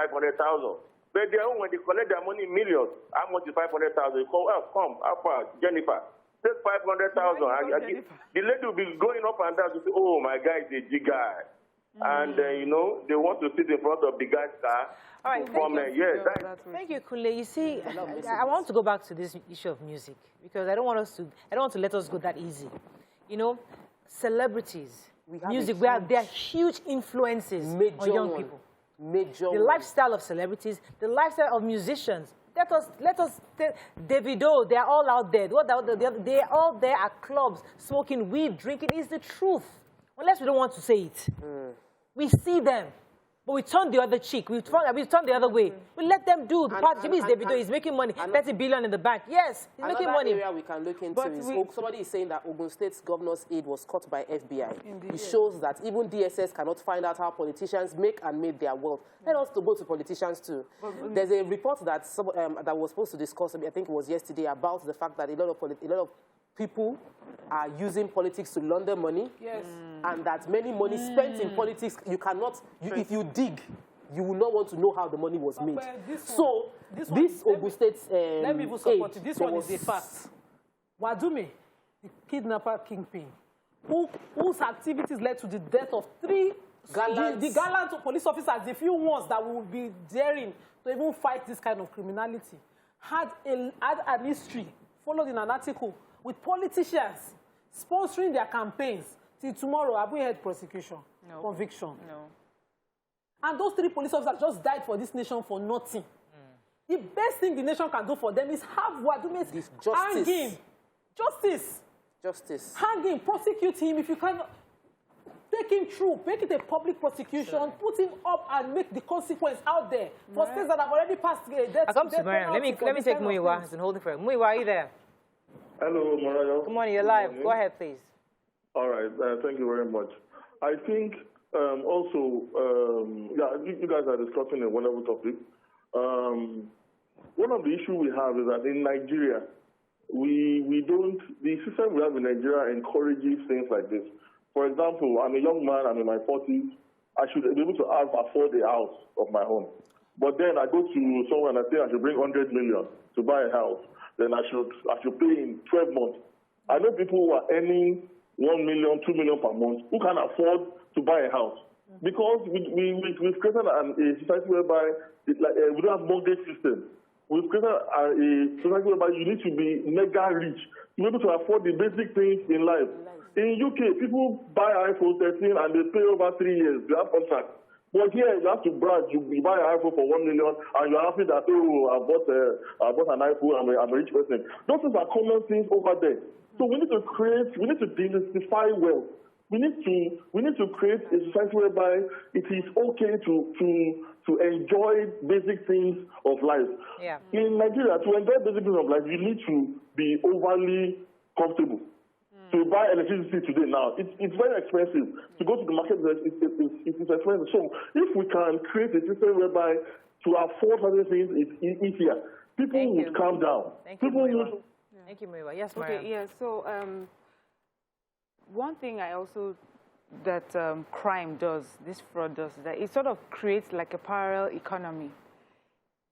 But their own, when they collect their money in millions, how much is 500,000? They call, come, how far, Jennifer? Take 500,000. The lady will be going up and down to say, oh, my guy is a G guy. And, you know, they want to sit in front of the guy's car. All right, thank you, Kunle. You see, I want to go back to this issue of music because I don't want to let us go that easy. You know, celebrities, music, they are huge influences on young people. The lifestyle of celebrities, the lifestyle of musicians. Let us Davido, they're all out there. They're all there at clubs, smoking weed, drinking. It's the truth. Unless we don't want to say it. We see them, but we turn the other cheek. We turn the other way. We let them do. The part is Davido. He's making money. 30 billion in the bank. Yes, he's making money. Another area we can look into is somebody is saying that Ogun State's governor's aid was caught by FBI. It shows that even DSS cannot find out how politicians make and made their wealth. Let us to go to politicians too. There's a report that that was supposed to discuss, I think it was yesterday, about the fact that a lot of people are using politics to launder money, and that many money spent in politics, you cannot, if you dig, you will not want to know how the money was made. This Ogun State's let me even support you. This one is a fact. Wadume, the kidnapper kingpin, whose activities led to the death of 3 the gallant police officers, the few ones that will be daring to even fight this kind of criminality, had an history followed in an article with politicians sponsoring their campaigns. Till tomorrow, have we heard prosecution, conviction? No. And those 3 police officers just died for this nation for nothing. The best thing the nation can do for them is have Wadume's hang him. Justice. Hang him, prosecute him if you cannot. Take him through, make it a public prosecution, put him up and make the consequence out there. For states that have already passed death. I come to Mariam. Let me take Muiwa. He's been holding for him. Muiwa, are you there? Hello, Morayo. Good morning, you're live. Go ahead, please. All right, thank you very much. I think also, you guys are discussing a wonderful topic. One of the issues we have is that in Nigeria, the system we have in Nigeria encourages things like this. For example, I'm a young man, I'm in my 40s, I should be able to afford a house of my own. But then I go to someone and I say I should bring 100 million to buy a house. Then I should pay in 12 months. I know people who are earning 1 million, 2 million per month who can afford to buy a house. Because we've created a society whereby we don't have mortgage system. We've created a society whereby you need to be mega rich to be able to afford the basic things in life. In UK, people buy iPhone 13 and they pay over 3 years. They have contracts. But here, you have to brag. You buy an iPhone for 1 million and you're happy that, oh, I bought an iPhone, I'm a rich person. Those things are common things over there. So we need to demystify wealth. We need to create a society whereby it is okay to enjoy basic things of life. Yeah. In Nigeria, to enjoy basic things of life, you need to be overly comfortable. To buy electricity today now, it's very expensive. To go to the market, it's expensive. So if we can create a system whereby to afford certain things is easier, people would calm down. Thank you, Morayo. Yes, Mariam. Okay, yeah, so one thing I also, that crime does, this fraud does, that it sort of creates like a parallel economy.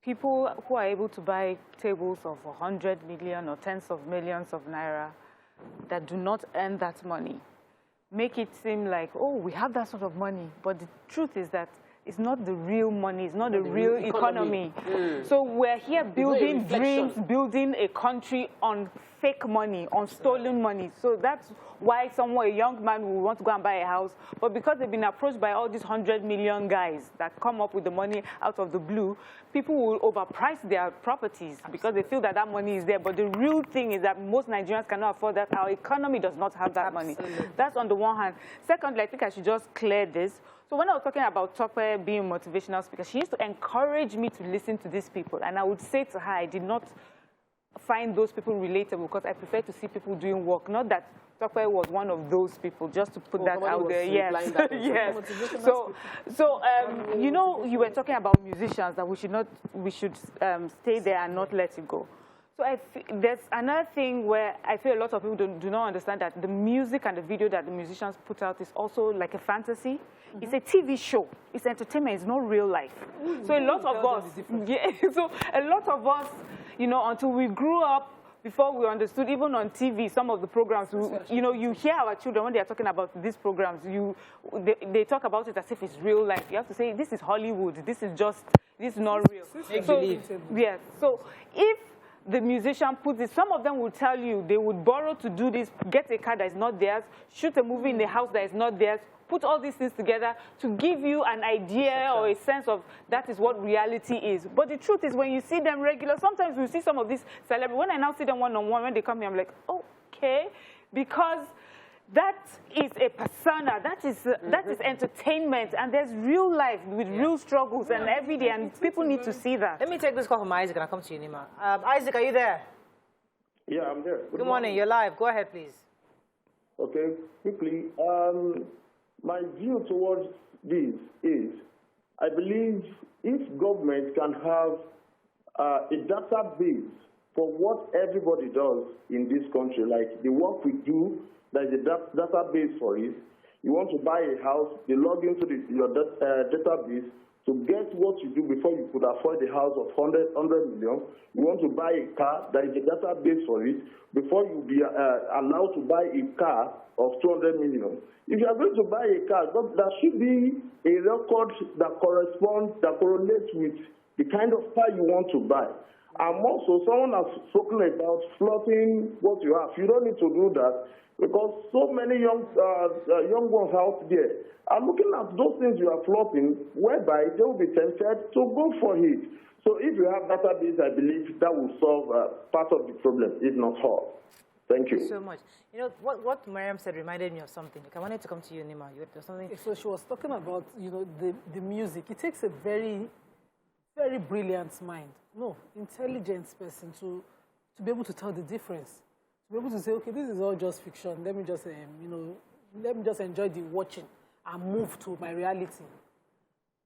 People who are able to buy tables of 100 million or tens of millions of naira that do not earn that money make it seem like, oh, we have that sort of money. But the truth is that it's not the real money, it's not the real economy. So we're here building dreams, building a country on fake money, on stolen money. So that's why a young man will want to go and buy a house. But because they've been approached by all these 100 million guys that come up with the money out of the blue, people will overprice their properties because they feel that that money is there. But the real thing is that most Nigerians cannot afford that. Our economy does not have that money. That's on the one hand. Secondly, I think I should just clear this. So when I was talking about Tope being a motivational speaker, she used to encourage me to listen to these people. And I would say to her, I did not find those people relatable because I prefer to see people doing work. Not that Tope was one of those people, just to put that out there. Yes. Yes. So you know, you were talking about musicians, that we should stay there and not let it go. So there's another thing where I feel a lot of people do not understand that the music and the video that the musicians put out is also like a fantasy. It's a TV show. It's entertainment. It's not real life. So a lot of us, you know, until we grew up, before we understood, even on TV, some of the programs, you know, you hear our children when they are talking about these programs, they talk about it as if it's real life. You have to say, this is Hollywood. This is not real. So if the musician puts it, some of them will tell you they would borrow to do this, get a car that is not theirs, shoot a movie in the house that is not theirs, put all these things together to give you an idea or a sense of that is what reality is. But the truth is, when you see them regular, sometimes we see some of these celebrities, when I now see them one-on-one, when they come here, I'm like, okay, because that is a persona, that is entertainment, and there's real life with real struggles and every day, and people need to see that. Let me take this call from Isaac and I'll come to you, Nima. Isaac, are you there? Yeah, I'm there. Good morning. You're live. Go ahead, please. Okay, quickly. My view towards this is, I believe if government can have a database for what everybody does in this country, like the work we do, there's a database for it. You want to buy a house, you log into your database to get what you do before you could afford a house of 100 million. You want to buy a car, there is a database for it before you be allowed to buy a car of 200 million. If you are going to buy a car, there should be a record that corresponds, that correlates with the kind of car you want to buy. And also, someone has spoken about flaunting what you have. You don't need to do that because so many young ones out there are looking at those things you are flaunting, whereby they will be tempted to go for it. So if you have database, I believe that will solve part of the problem, if not all. Thank you. So much. You know, what Mariam said reminded me of something. Like, I wanted to come to you, Nima. There's something. So she was talking about, you know, the music. It takes a very, very brilliant mind, intelligent person to be able to tell the difference. To be able to say, okay, this is all just fiction. Let me just, let me just enjoy the watching and move to my reality.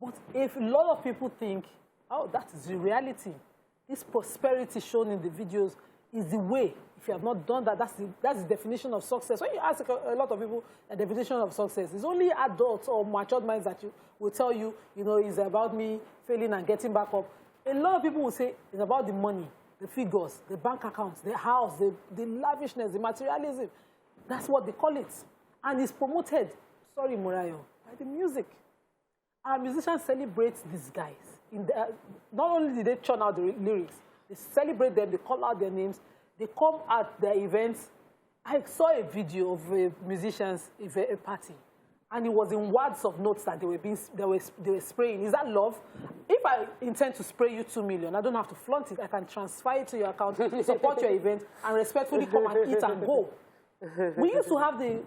But if a lot of people think, oh, that is the reality, this prosperity shown in the videos is the way. If you have not done that, that's the definition of success. When you ask a lot of people the definition of success, it's only adults or matured minds that will tell you, it's about me failing and getting back up. A lot of people will say it's about the money, the figures, the bank accounts, the house, the lavishness, the materialism. That's what they call it. And it's promoted, sorry, Morayo, by the music. Our musicians celebrate these guys. Not only did they churn out the lyrics, they celebrate them, they call out their names, they come at their events. I saw a video of a musician's a party, and it was in words of notes that they were spraying. Is that love? If I intend to spray you 2 million, I don't have to flaunt it. I can transfer it to your account, support your event, and respectfully come and eat and go. We used to have the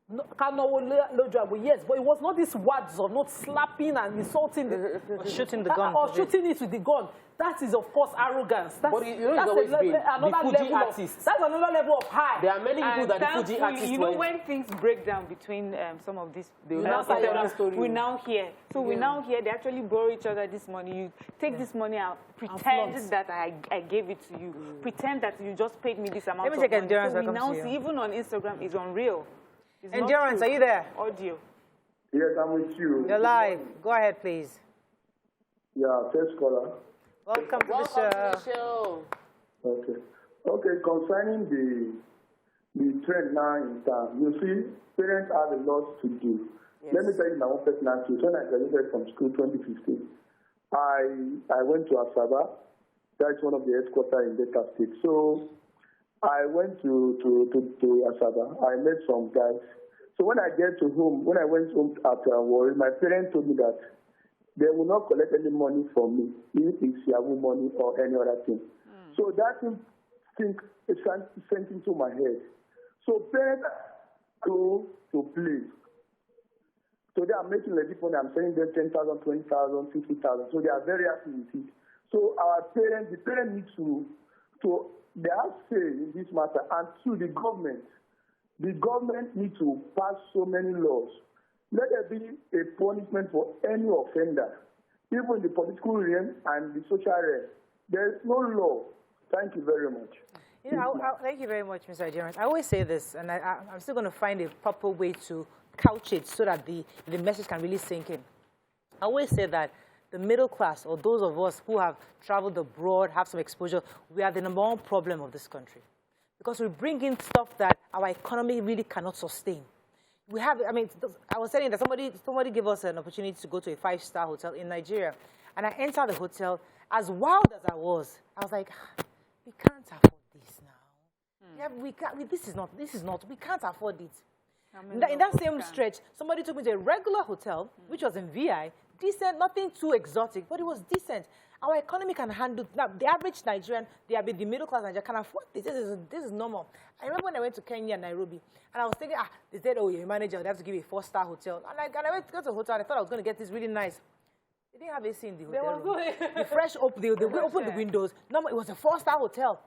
Yes, but it was not these words of not slapping and insulting or shooting the gun. Or shooting it with the gun. That is, of course, arrogance. That's, but you know, it's always been the Fuji artists. That's another level of high. There are many people that the Fuji artists. You know, when things break down between some of these, we now hear. So we now hear they actually borrow each other this money. You take this money out, pretend that I gave it to you. Pretend that you just paid me this amount of money. Endurance, so we now see, even on Instagram, it's unreal. It's Endurance, are you there? Audio. Yes, I'm with you. You're live. Go ahead, please. Yeah, first caller. Welcome to the show. Okay, concerning the trend now in town, you see, parents have a lot to do. Yes. Let me tell you my own personal experience. When I graduated from school 2015, I went to Asaba. That's one of the headquarters in Delta State. So I went to Asaba. I met some guys. So when I get to home, when I went home after Warri, my parents told me that they will not collect any money from me, if it's Yahoo money or any other thing. So that thing sent into my head. So parents go to play. So they are making legit money. I'm saying them 10,000, 20,000, 50,000. So they are very happy with it. So the parents need to they have say in this matter, and to the government needs to pass so many laws. Let there be a punishment for any offender, even the political realm and the social realm. There is no law. Thank you very much. You know, thank you very much, Mr. Adherence. I always say this, and I'm still going to find a proper way to couch it so that the message can really sink in. I always say that the middle class, or those of us who have traveled abroad, have some exposure, we are the number one problem of this country. Because we bring in stuff that our economy really cannot sustain. We have, I mean, I was saying that somebody gave us an opportunity to go to a 5-star hotel in Nigeria. And I entered the hotel, as wild as I was like, we can't afford this now. Yeah, we can't afford it. In that same stretch, somebody took me to a regular hotel, which was in VI, decent, nothing too exotic, but it was decent. Our economy can handle, now the average Nigerian, the middle class Nigerian can afford this. This is normal. I remember when I went to Kenya and Nairobi, and I was thinking, they said, oh, you're a manager, they have to give you a 4-star hotel. And I went to go to the hotel, and I thought I was going to get this really nice. They didn't have AC in the hotel room. They opened the windows. No, it was a 4-star hotel.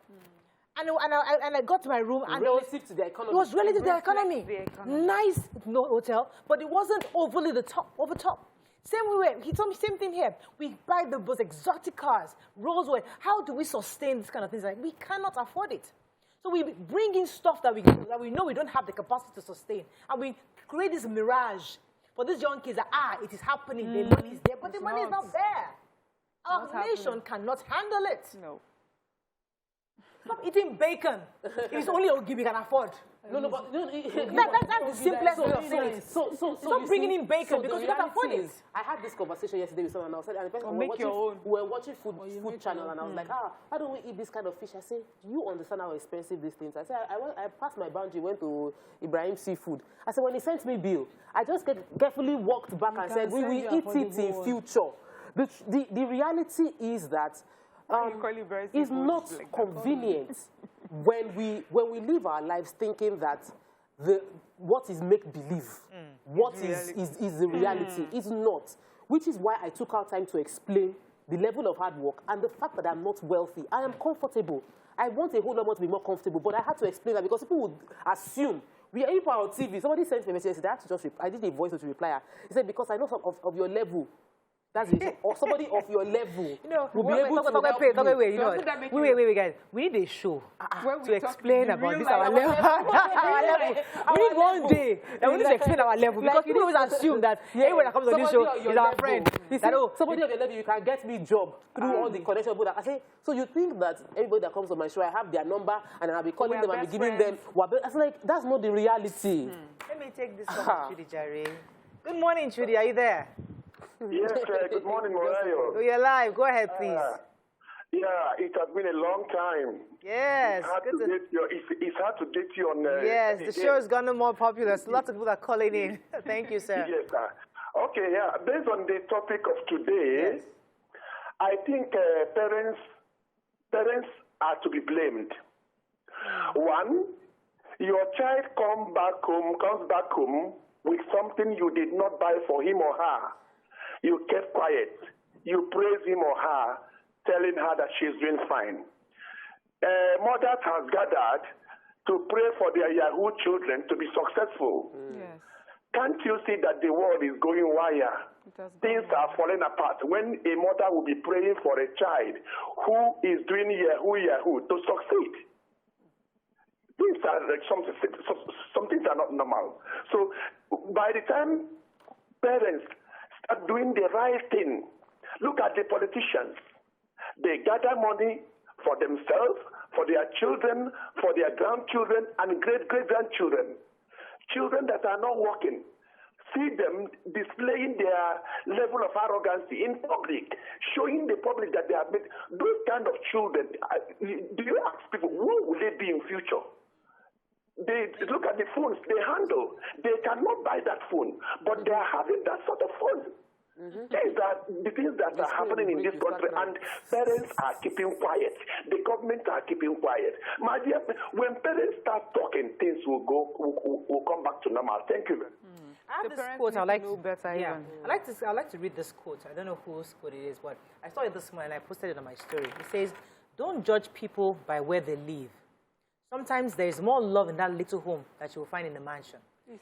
And I got to my room, and relative to the economy. It was relative to the economy. Nice hotel, but it wasn't over the top. Same way, he told me same thing here. We buy the most exotic cars, Rolls-Royce. How do we sustain this kind of things? Like, we cannot afford it. So we bring in stuff that we know we don't have the capacity to sustain, and we create this mirage for these young kids that it is happening, the money is there, but the money is not there. Our nation cannot handle it. No. Stop eating bacon. It's only Ogi we can afford. That's the simplest way of saying it. Stop bringing in bacon because you can't afford it. I had this conversation yesterday with someone, and we were watching food channel, and I was like, how do we eat this kind of fish? I said, do you understand how expensive these things? I said, I passed my boundary, went to Ibrahim Seafood. I said, when he sent me bill, I just carefully walked back and said, we will eat it in future. The reality is that it's not convenient when we live our lives thinking that what is make-believe, what is the reality. It's not. Which is why I took out time to explain the level of hard work and the fact that I'm not wealthy. I am comfortable. I want a whole lot more to be more comfortable, but I had to explain that because people would assume we are even on TV. Somebody sent me a message. I did a voice to reply. He said, because I know some of your level. That's it. Or somebody of your level. Will be able to help you. Wait, guys. We need a show to explain about this our level. We need one day that we need to explain our level because people always assume that everyone that comes on this show is our friend. Somebody of your level, you can get me a job through all the connections. I say, so you think that everybody that comes on my show, I have their number and I'll be calling them and be giving them. I feel like that's not the reality. Let me take this one, Trudy Jare. Good morning, Trudy. Are you there? Yes, good morning, Morayo. So you're live. Go ahead, please. Yeah, it has been a long time. Yes. It's hard to date you on... yes, the show has gotten more popular. So lots of people are calling in. Thank you, sir. Yes, sir. Okay, yeah. Based on the topic of today, I think parents are to be blamed. One, Your child comes back home with something you did not buy for him or her. You kept quiet. You praise him or her, telling her that she's doing fine. Mothers have gathered to pray for their Yahoo children to be successful. Yes. Can't you see that the world is going wire? Things are falling apart. When a mother will be praying for a child who is doing Yahoo to succeed, things are like some things are not normal. So by the time parents start doing the right thing, look at the politicians. They gather money for themselves, for their children, for their grandchildren, and great-great-grandchildren. Children that are not working. See them displaying their level of arrogancy in public, showing the public that they have made those kind of children. Do you ask people, who will they be in future? They look at the phones they handle. They cannot buy that phone, but they are having that sort of phone. The things that are happening in this country, and parents are keeping quiet. The government are keeping quiet. My dear, when parents start talking, things will come back to normal. Thank you. I have this quote. I like to read this quote. I don't know whose quote it is, but I saw it this morning and I posted it on my story. It says, "Don't judge people by where they live. Sometimes there is more love in that little home that you will find in a mansion."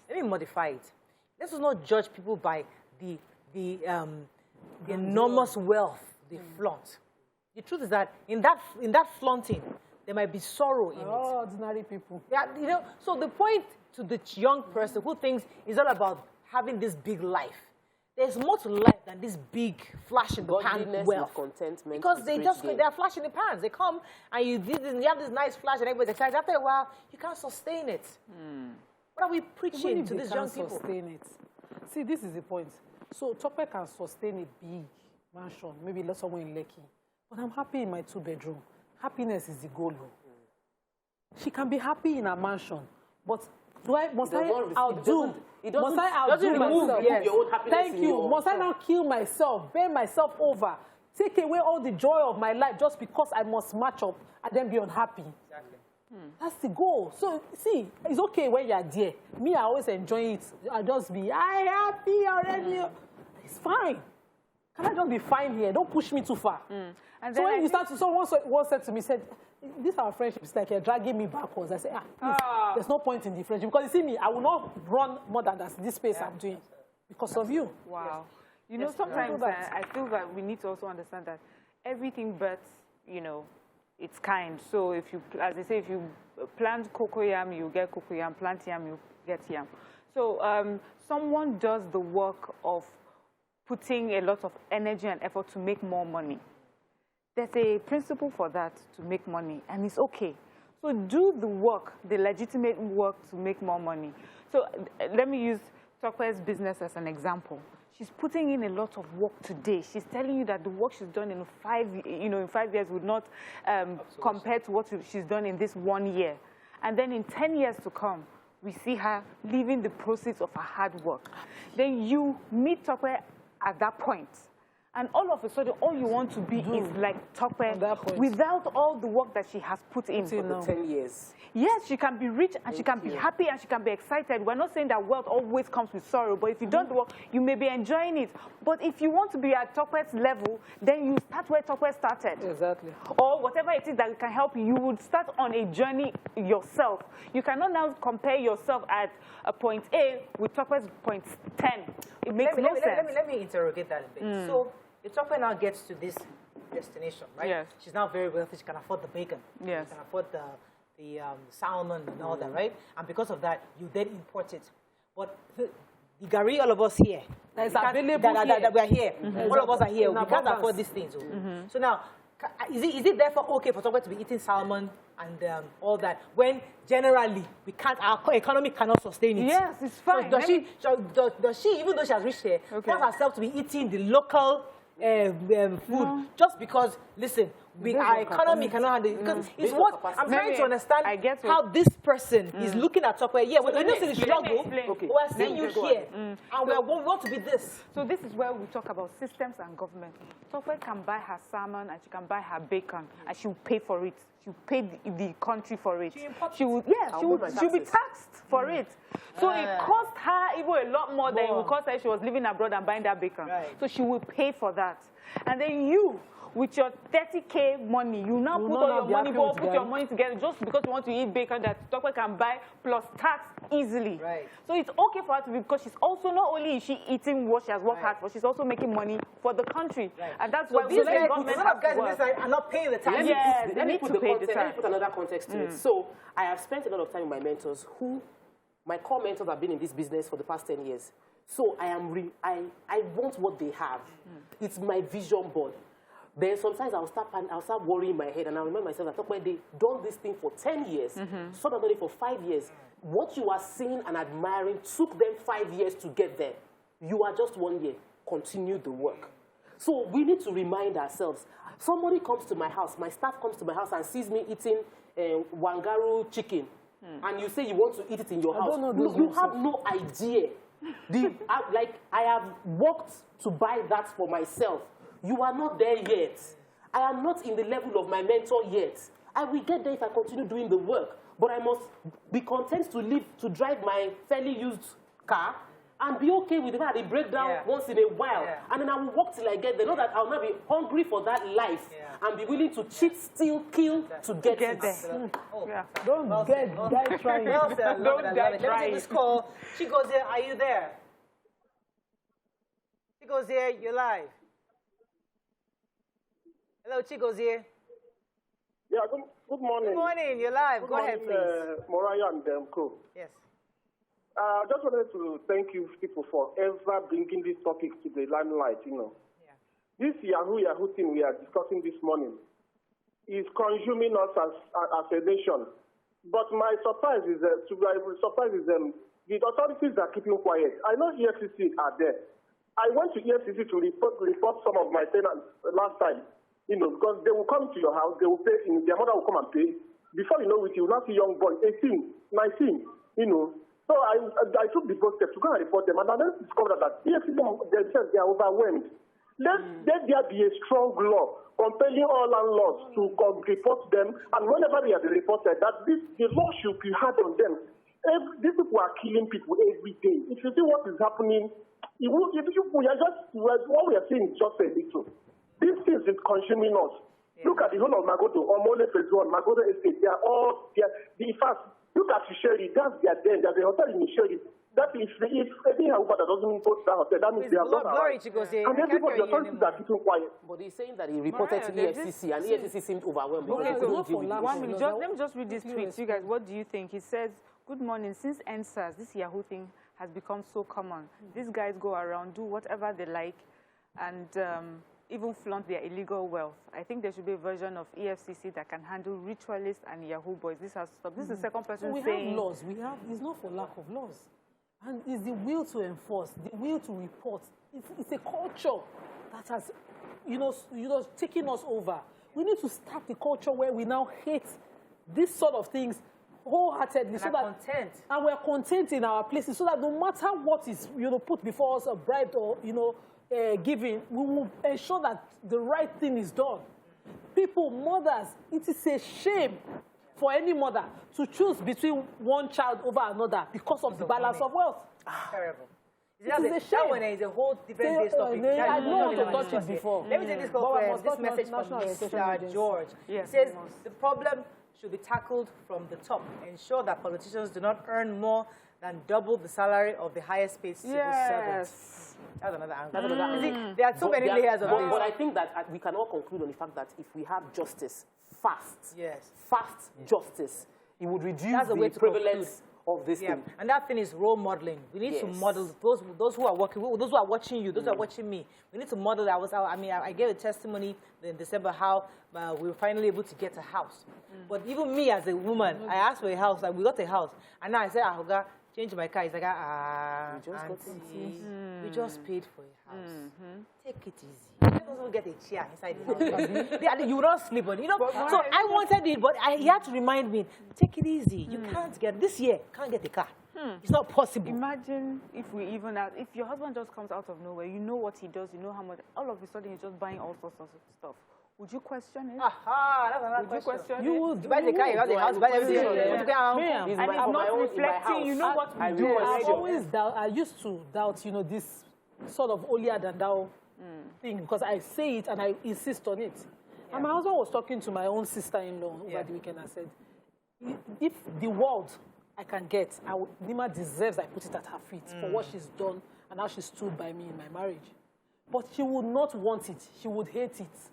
Let me modify it. Let's not judge people by the enormous wealth they flaunt. The truth is that in that flaunting, there might be sorrow in it. Ordinary people. Yeah, you know. So the point to the young person who thinks it's all about having this big life, there's more to life than this big flash in the pan wealth. Contentment, because they're flash in the pans. They come and you have this nice flash and everybody's excited. After a while, you can't sustain it. What are we preaching to these young people? Sustain it. See, this is the point. So Tope can sustain a big mansion, maybe somewhere in Lekki. But I'm happy in my 2-bedroom. Happiness is the goal. She can be happy in a mansion, but must I outdo myself? Yes. Thank you. Must I now kill myself, bend myself over, take away all the joy of my life just because I must match up and then be unhappy? Exactly. That's the goal. So, see, it's okay when you're there. Me, I always enjoy it. I just be, happy already. It's fine. Can I just be fine here? Don't push me too far. And so when you start to, someone once said to me, this our friendship is like you're dragging me backwards. I said, please, there's no point in the friendship. Because you see me, I will not run more than this space I'm doing because of you. Wow. You know, sometimes I feel that we need to also understand that everything but, it's kind. So if you, as they say, if you plant cocoyam, you get cocoyam. Plant yam, you get yam. So someone does the work of putting a lot of energy and effort to make more money. There's a principle for that, to make money, and it's okay. So do the work, the legitimate work to make more money. So let me use Tope's business as an example. She's putting in a lot of work today. She's telling you that the work she's done in 5 years would not compare to what she's done in this 1 year. And then in 10 years to come, we see her leaving the proceeds of her hard work. Then you meet Tope at that point. And all of a sudden, all you want to be is like Tope without all the work that she has put in for the 10 years. Yes, she can be rich and she can be happy and she can be excited. We're not saying that wealth always comes with sorrow, but if you don't work, you may be enjoying it. But if you want to be at Tope's level, then you start where Tope started. Exactly. Or whatever it is that can help you, you would start on a journey yourself. You cannot now compare yourself at a point A with Tope's point 10. It makes no sense. Let me interrogate that a bit. So, if Tope now gets to this destination, right? Yes. She's now very wealthy. She can afford the bacon. Yes. She can afford the salmon and all that, right? And because of that, you then import it. But the gari, all of us here, that we're here. All of us are here. We can't afford these things. So now, is it therefore okay for Tope to be eating salmon and all that when generally we can't, our economy cannot sustain it? Yes, it's fine. So does she, even though she has reached here, force herself to be eating the local food just because, listen, our economy cannot handle it. Because it's what I'm trying to understand how this person is looking at Tokwe. Yeah, we're not seeing the struggle. We're seeing you here. And we want to be this. So this is where we talk about systems and government. Tokwe can buy her salmon and she can buy her bacon and she will pay for it. She will pay the country for it. She'll be taxed for it. So it cost her even a lot more than it would cost her if she was living abroad and buying that bacon. So she will pay for that. And then you, with your 30K money, you now put all your money, put your money together just because you want to eat bacon that Tokwe can buy plus tax easily. So it's okay for her to be, because she's also, not only is she eating what she has worked hard for, she's also making money for the country. And that's why these government are not paying the tax. Let me put another context to it. So I have spent a lot of time with my mentors my core mentors have been in this business for the past 10 years. So I want what they have. It's my vision board. Then sometimes I'll start worrying my head, and I remember myself that when they done this thing for 10 years, sort of done it for 5 years. What you are seeing and admiring took them 5 years to get there. You are just 1 year. Continue the work. So we need to remind ourselves. Somebody comes to my house, my staff comes to my house and sees me eating Wangaru chicken. And you say you want to eat it in your house. You have no idea. I have worked to buy that for myself. You are not there yet. I am not in the level of my mentor yet. I will get there if I continue doing the work. But I must be content to drive my fairly used car and be okay with the fact that they break down once in a while. And then I will walk till I get there. Know that I'll not be hungry for that life and be willing to cheat, steal, kill to get it. Don't die trying. Don't die trying. This call. Chigozie, are you there? Chigozie, you're live. Hello, Chigozie. Yeah, good morning. Good morning, you're live. Go ahead, please. Morayo and Co. Yes. I just wanted to thank you people for ever bringing this topic to the limelight, This Yahoo Yahoo thing we are discussing this morning is consuming us as a nation. But my surprise is the authorities are keeping quiet. I know EFCC are there. I went to EFCC to report some of my tenants last time, because they will come to your house, they will pay, their mother will come and pay. Before you know it, you will not see young boy, 18, 19, So I took the first step to go and report them, and I then discovered that EFCC themselves, they are overwhelmed. Let there be a strong law compelling all landlords to report them, and whenever they are reported, that the law should be hard on them. These people are killing people every day. If you see what is happening, what we are seeing is just a little. This thing is consuming us. Look at the whole of Magodo, Omole Phase 1, Magodo Estate. They are all look at Sheri, that's their den. There's a hotel in Sheri. That if any Hauba that doesn't go to that hotel, that means they are not around. And then people, the authorities are keeping quiet. But he's saying that he reported to EFCC, and EFCC seemed overwhelmed. Okay, so 1 minute. Let me just read this tweet. You guys, what do you think? He says, good morning. Since NSAS, this Yahoo thing has become so common. These guys go around, do whatever they like, and even flaunt their illegal wealth. I think there should be a version of EFCC that can handle ritualists and Yahoo boys. This has stopped. This is the second person saying... We have laws. It's not for lack of laws. And it's the will to enforce, the will to report. It's a culture that has, taken us over. We need to start a culture where we now hate this sort of things wholeheartedly. And we're content in our places so that no matter what is, put before us, a bribe or, giving, we will ensure that the right thing is done. People, mothers, it is a shame for any mother to choose between one child over another because of the balance of wealth. Terrible. That one is a whole different topic. I know to touch it before. Let me take this message from Mr. George. He says the problem should be tackled from the top. Ensure that politicians do not earn more than double the salary of the highest paid civil servants. That's another angle. There are so many layers of this. But I think that we can all conclude on the fact that if we have justice, fast justice, it would reduce the prevalence of this thing. And that thing is role modeling. We need to model those who are working, those who are watching you, those who are watching me. We need to model. I gave a testimony in December how we were finally able to get a house. But even me as a woman, I asked for a house, we got a house. And now I said, Ahoga, change my car. It's like, auntie, we just paid for a house. Take it easy. You don't get a chair inside the house. You don't sleep on it. You know? So I wanted it, but he had to remind me, take it easy. You can't get, this year, can't get a car. It's not possible. Imagine if we even out, if your husband just comes out of nowhere, you know what he does, you know how much, all of a sudden he's just buying all sorts of stuff. Would you question it? Aha, that's another question. You would buy the car, you have the house, buy everything. And it's not reflecting, you know what we do. I used to doubt, you know, this sort of holier than thou thing, because I say it and I insist on it. And my husband was talking to my own sister-in-law over the weekend. I said, if the world I can get, Nima deserves I put it at her feet for what she's done and how she stood by me in my marriage. But she would not want it. She would hate it.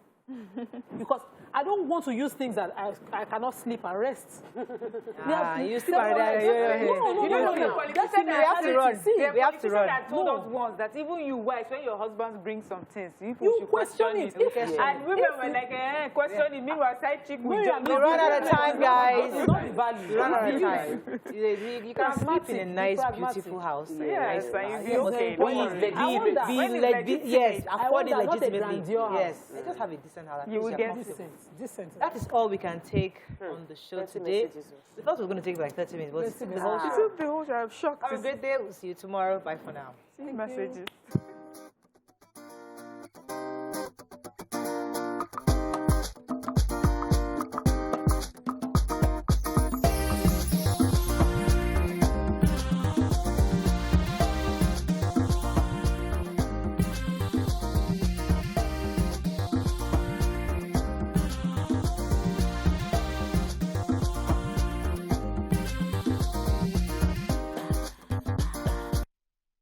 Because I don't want to use things that I cannot sleep and rest. You sleep and rest. No. We have to run. We have to run. That told us once that even you wives, when your husbands bring some things, you should question it. And women were like, question it. Meanwhile, side chick, we run out of time, guys. It's not the value. You run out of time. You can sleep in a nice, beautiful house. Yes, okay. Yes, afford it legitimately. Yes, just have a decent house. You will get decent. That is all we can take on the show today. We thought we were going to take like 30 minutes, but the whole show. I'm shocked. Have a great day. We'll see you tomorrow. Bye for now. See you messages.